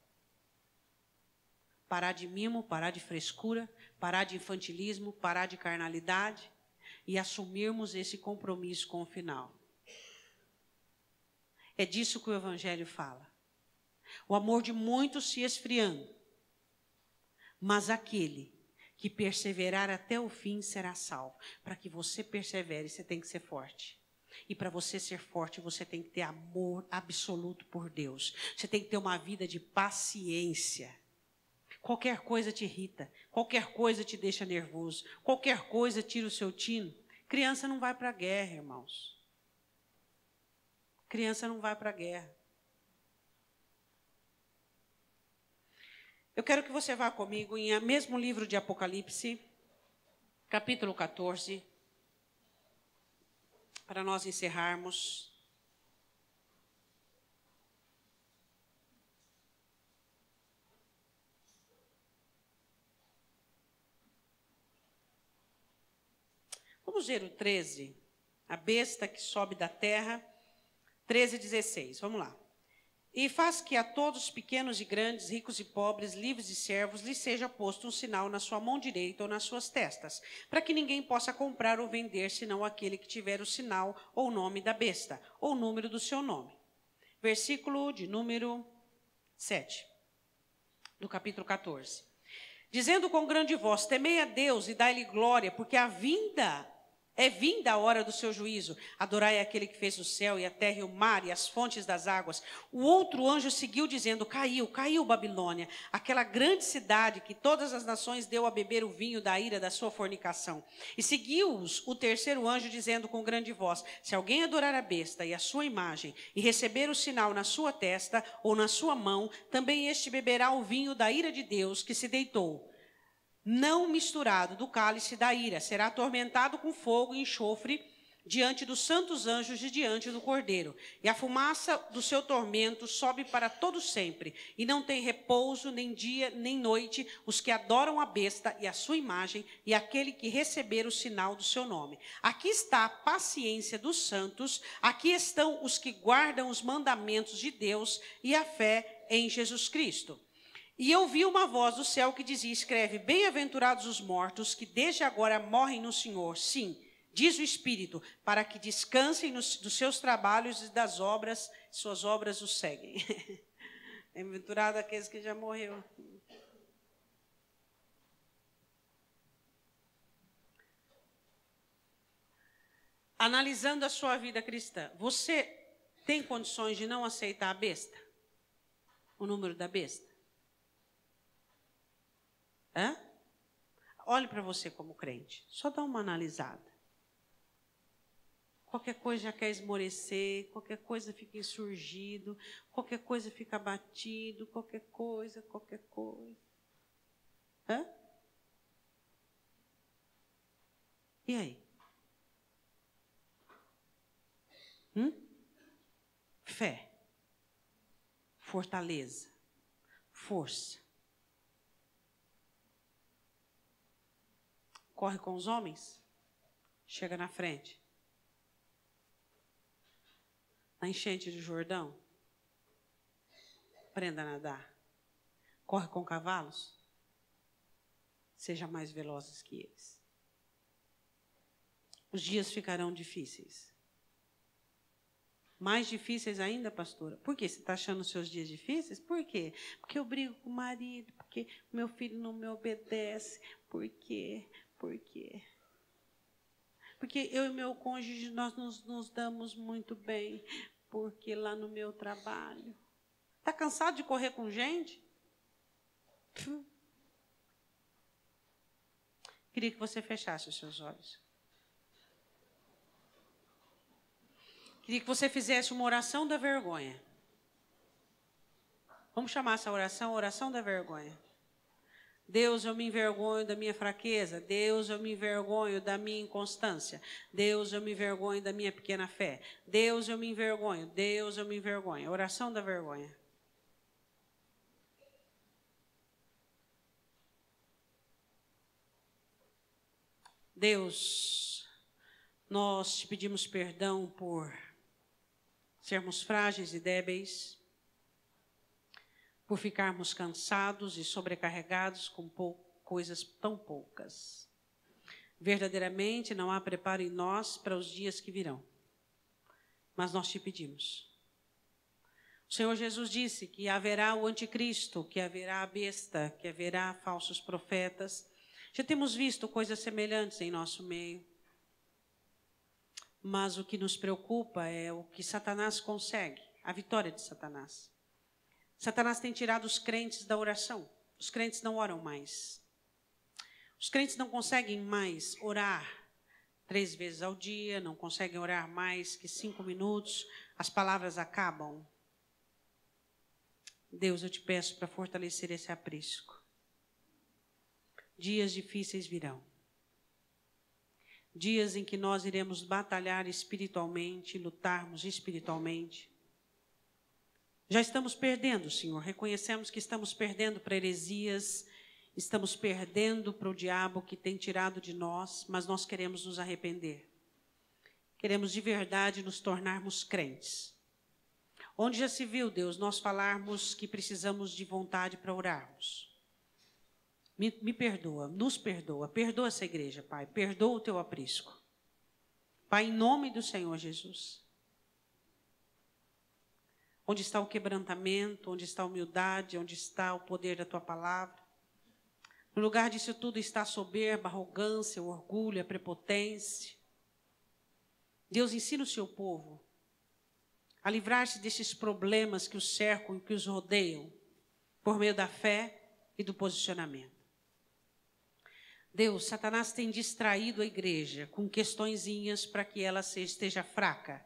Parar de mimo, parar de frescura, parar de infantilismo, parar de carnalidade e assumirmos esse compromisso com o final. É disso que o Evangelho fala. O amor de muitos se esfriando, mas aquele que perseverar até o fim será salvo. Para que você persevere, você tem que ser forte. E para você ser forte, você tem que ter amor absoluto por Deus. Você tem que ter uma vida de paciência. Qualquer coisa te irrita, qualquer coisa te deixa nervoso, qualquer coisa tira o seu tino. Criança não vai para a guerra, irmãos. Criança não vai para a guerra. Eu quero que você vá comigo em mesmo livro de Apocalipse, capítulo 14. Para nós encerrarmos. Vamos ver o 13. A besta que sobe da terra. 13:16. Vamos lá. E faz que a todos, pequenos e grandes, ricos e pobres, livres e servos, lhes seja posto um sinal na sua mão direita ou nas suas testas, para que ninguém possa comprar ou vender, senão aquele que tiver o sinal ou o nome da besta, ou o número do seu nome. Versículo de número 7, do capítulo 14. Dizendo com grande voz, temei a Deus e dai-lhe glória, porque é vinda a hora do seu juízo. Adorai aquele que fez o céu e a terra e o mar e as fontes das águas. O outro anjo seguiu dizendo, caiu Babilônia, aquela grande cidade que todas as nações deu a beber o vinho da ira da sua fornicação. E seguiu-os o terceiro anjo dizendo com grande voz, se alguém adorar a besta e a sua imagem e receber o sinal na sua testa ou na sua mão, também este beberá o vinho da ira de Deus que se deitou. Não misturado do cálice da ira, será atormentado com fogo e enxofre diante dos santos anjos e diante do Cordeiro. E a fumaça do seu tormento sobe para todo sempre, e não tem repouso nem dia nem noite os que adoram a besta e a sua imagem e aquele que receber o sinal do seu nome. Aqui está a paciência dos santos, aqui estão os que guardam os mandamentos de Deus e a fé em Jesus Cristo. E eu vi uma voz do céu que dizia: escreve, bem-aventurados os mortos que desde agora morrem no Senhor. Sim, diz o Espírito, para que descansem dos seus trabalhos e das obras, suas obras os seguem. Bem-aventurado aqueles que já morreram. Analisando a sua vida cristã, você tem condições de não aceitar a besta? O número da besta? Hã? Olhe para você como crente, só dá uma analisada. Qualquer coisa já quer esmorecer, qualquer coisa fica insurgido, qualquer coisa fica abatido, qualquer coisa. Hã? E aí? Fé, fortaleza, força. Corre com os homens, chega na frente. Na enchente do Jordão, aprenda a nadar. Corre com cavalos, seja mais velozes que eles. Os dias ficarão difíceis. Mais difíceis ainda, pastora. Por quê? Você está achando os seus dias difíceis? Por quê? Porque eu brigo com o marido, porque meu filho não me obedece. Por quê? Por quê? Porque eu e meu cônjuge, nós nos damos muito bem. Porque lá no meu trabalho... Está cansado de correr com gente? Queria que você fechasse os seus olhos. Queria que você fizesse uma oração da vergonha. Vamos chamar essa oração, oração da vergonha. Deus, eu me envergonho da minha fraqueza. Deus, eu me envergonho da minha inconstância. Deus, eu me envergonho da minha pequena fé. Deus, eu me envergonho. Deus, eu me envergonho. Oração da vergonha. Deus, nós te pedimos perdão por sermos frágeis e débeis, por ficarmos cansados e sobrecarregados com coisas tão poucas. Verdadeiramente não há preparo em nós para os dias que virão. Mas nós te pedimos. O Senhor Jesus disse que haverá o anticristo, que haverá a besta, que haverá falsos profetas. Já temos visto coisas semelhantes em nosso meio. Mas o que nos preocupa é o que Satanás consegue, a vitória de Satanás. Satanás tem tirado os crentes da oração. Os crentes não oram mais. Os crentes não conseguem mais orar 3 vezes ao dia, não conseguem orar mais que 5 minutos, as palavras acabam. Deus, eu te peço para fortalecer esse aprisco. Dias difíceis virão. Dias em que nós iremos batalhar espiritualmente, lutarmos espiritualmente. Já estamos perdendo, Senhor. Reconhecemos que estamos perdendo para heresias, estamos perdendo para o diabo que tem tirado de nós, mas nós queremos nos arrepender. Queremos de verdade nos tornarmos crentes. Onde já se viu, Deus, nós falarmos que precisamos de vontade para orarmos. Me perdoa, nos perdoa, perdoa essa igreja, Pai, perdoa o teu aprisco. Pai, em nome do Senhor Jesus. Onde está o quebrantamento, onde está a humildade, onde está o poder da tua palavra. No lugar disso tudo está a soberba, a arrogância, o orgulho, a prepotência. Deus, ensina o seu povo a livrar-se desses problemas que os cercam e que os rodeiam, por meio da fé e do posicionamento. Deus, Satanás tem distraído a igreja com questõezinhas para que ela esteja fraca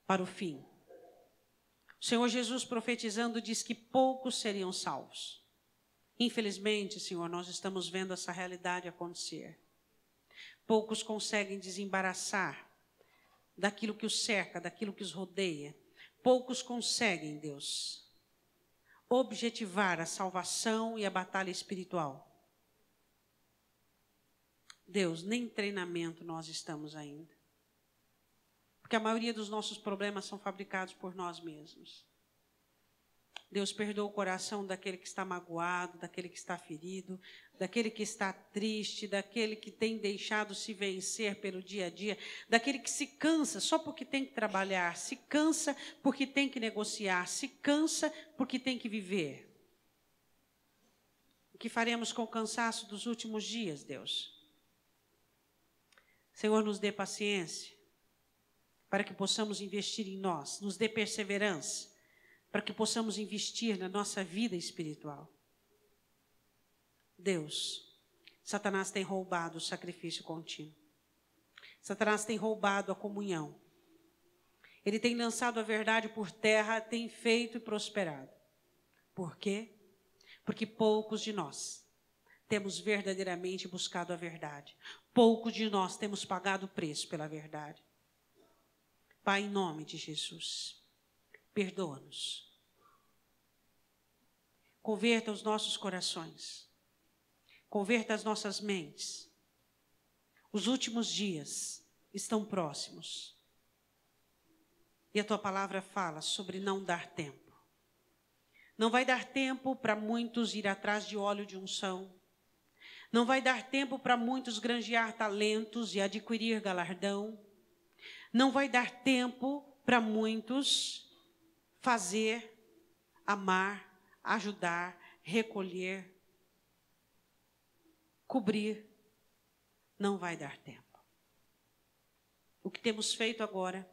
para o fim. O Senhor Jesus, profetizando, diz que poucos seriam salvos. Infelizmente, Senhor, nós estamos vendo essa realidade acontecer. Poucos conseguem desembaraçar daquilo que os cerca, daquilo que os rodeia. Poucos conseguem, Deus, objetivar a salvação e a batalha espiritual. Deus, nem treinamento nós estamos ainda. Porque a maioria dos nossos problemas são fabricados por nós mesmos. Deus, perdoa o coração daquele que está magoado, daquele que está ferido, daquele que está triste, daquele que tem deixado se vencer pelo dia a dia, daquele que se cansa só porque tem que trabalhar, se cansa porque tem que negociar, se cansa porque tem que viver. O que faremos com o cansaço dos últimos dias, Deus? Senhor, nos dê paciência para que possamos investir em nós, nos dê perseverança para que possamos investir na nossa vida espiritual. Deus, Satanás tem roubado o sacrifício contínuo. Satanás tem roubado a comunhão. Ele tem lançado a verdade por terra, tem feito e prosperado. Por quê? Porque poucos de nós temos verdadeiramente buscado a verdade. Poucos de nós temos pagado o preço pela verdade. Pai, em nome de Jesus, perdoa-nos. Converta os nossos corações. Converta as nossas mentes. Os últimos dias estão próximos. E a tua palavra fala sobre não dar tempo. Não vai dar tempo para muitos ir atrás de óleo de unção. Não vai dar tempo para muitos granjear talentos e adquirir galardão. Não vai dar tempo para muitos fazer, amar, ajudar, recolher, cobrir. Não vai dar tempo. O que temos feito agora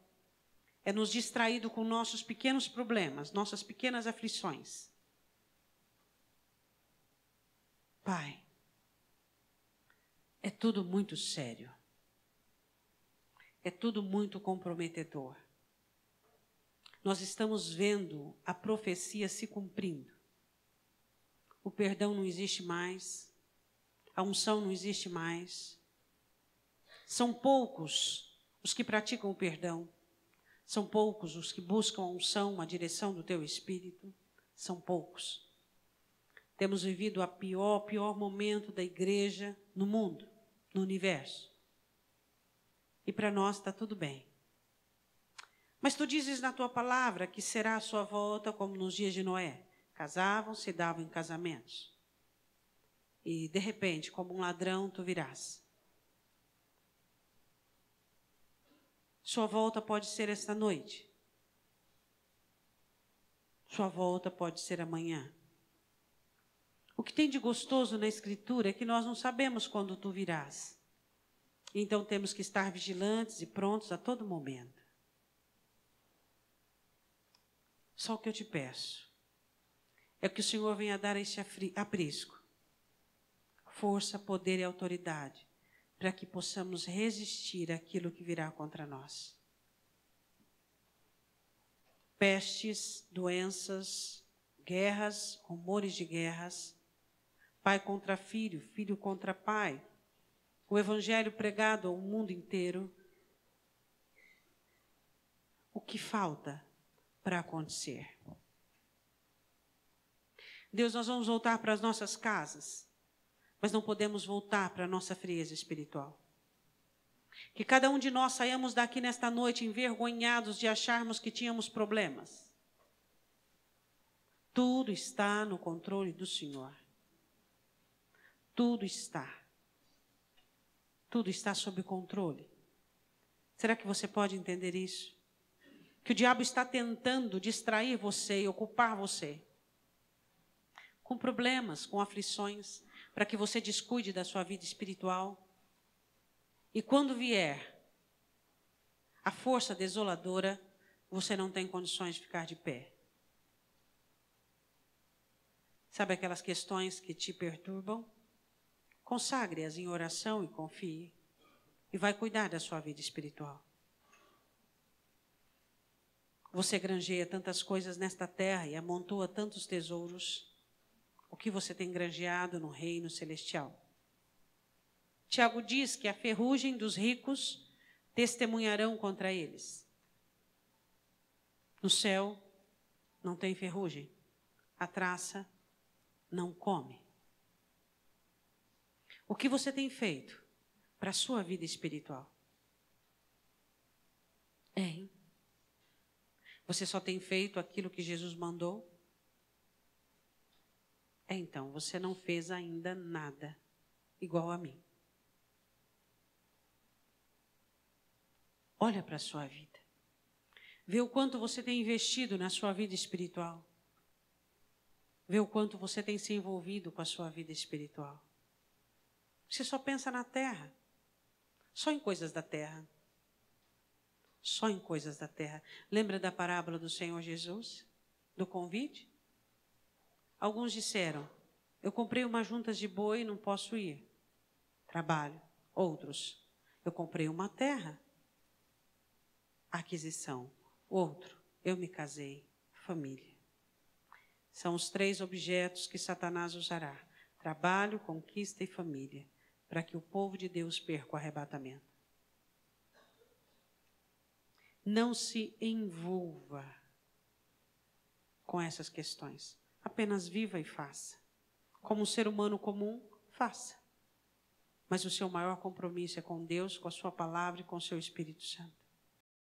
é nos distraído com nossos pequenos problemas, nossas pequenas aflições. Pai, é tudo muito sério. É tudo muito comprometedor. Nós estamos vendo a profecia se cumprindo. O perdão não existe mais. A unção não existe mais. São poucos os que praticam o perdão. São poucos os que buscam a unção, a direção do teu Espírito. São poucos. Temos vivido o pior momento da igreja no mundo, no universo. E para nós está tudo bem. Mas tu dizes na tua palavra que será a sua volta como nos dias de Noé. Casavam, se davam em casamentos. E de repente, como um ladrão, tu virás. Sua volta pode ser esta noite. Sua volta pode ser amanhã. O que tem de gostoso na Escritura é que nós não sabemos quando tu virás. Então temos que estar vigilantes e prontos a todo momento. Só o que eu te peço é que o Senhor venha dar esse aprisco, força, poder e autoridade, para que possamos resistir àquilo que virá contra nós. Pestes, doenças, guerras, rumores de guerras, pai contra filho, filho contra pai, o evangelho pregado ao mundo inteiro. O que falta para acontecer? Deus, nós vamos voltar para as nossas casas, mas não podemos voltar para a nossa frieza espiritual. Que cada um de nós saiamos daqui nesta noite envergonhados de acharmos que tínhamos problemas. Tudo está no controle do Senhor. Tudo está. Tudo está sob controle. Será que você pode entender isso? Que o diabo está tentando distrair você e ocupar você com problemas, com aflições, para que você descuide da sua vida espiritual. E quando vier a força desoladora, você não tem condições de ficar de pé. Sabe aquelas questões que te perturbam? Consagre-as em oração e confie. E vai cuidar da sua vida espiritual. Você granjeia tantas coisas nesta terra e amontoa tantos tesouros. O que você tem granjeado no reino celestial? Tiago diz que a ferrugem dos ricos testemunharão contra eles. No céu não tem ferrugem, a traça não come. O que você tem feito para a sua vida espiritual? Hein? Você só tem feito aquilo que Jesus mandou? Então, você não fez ainda nada igual a mim. Olha para a sua vida. Vê o quanto você tem investido na sua vida espiritual. Vê o quanto você tem se envolvido com a sua vida espiritual. Você só pensa na terra. Só em coisas da terra. Só em coisas da terra. Lembra da parábola do Senhor Jesus? Do convite? Alguns disseram, eu comprei umas juntas de boi e não posso ir. Trabalho. Outros, eu comprei uma terra. Aquisição. Outro, eu me casei. Família. São os 3 objetos que Satanás usará. Trabalho, conquista e família. Para que o povo de Deus perca o arrebatamento. Não se envolva com essas questões. Apenas viva e faça. Como um ser humano comum, faça. Mas o seu maior compromisso é com Deus, com a sua palavra e com o seu Espírito Santo.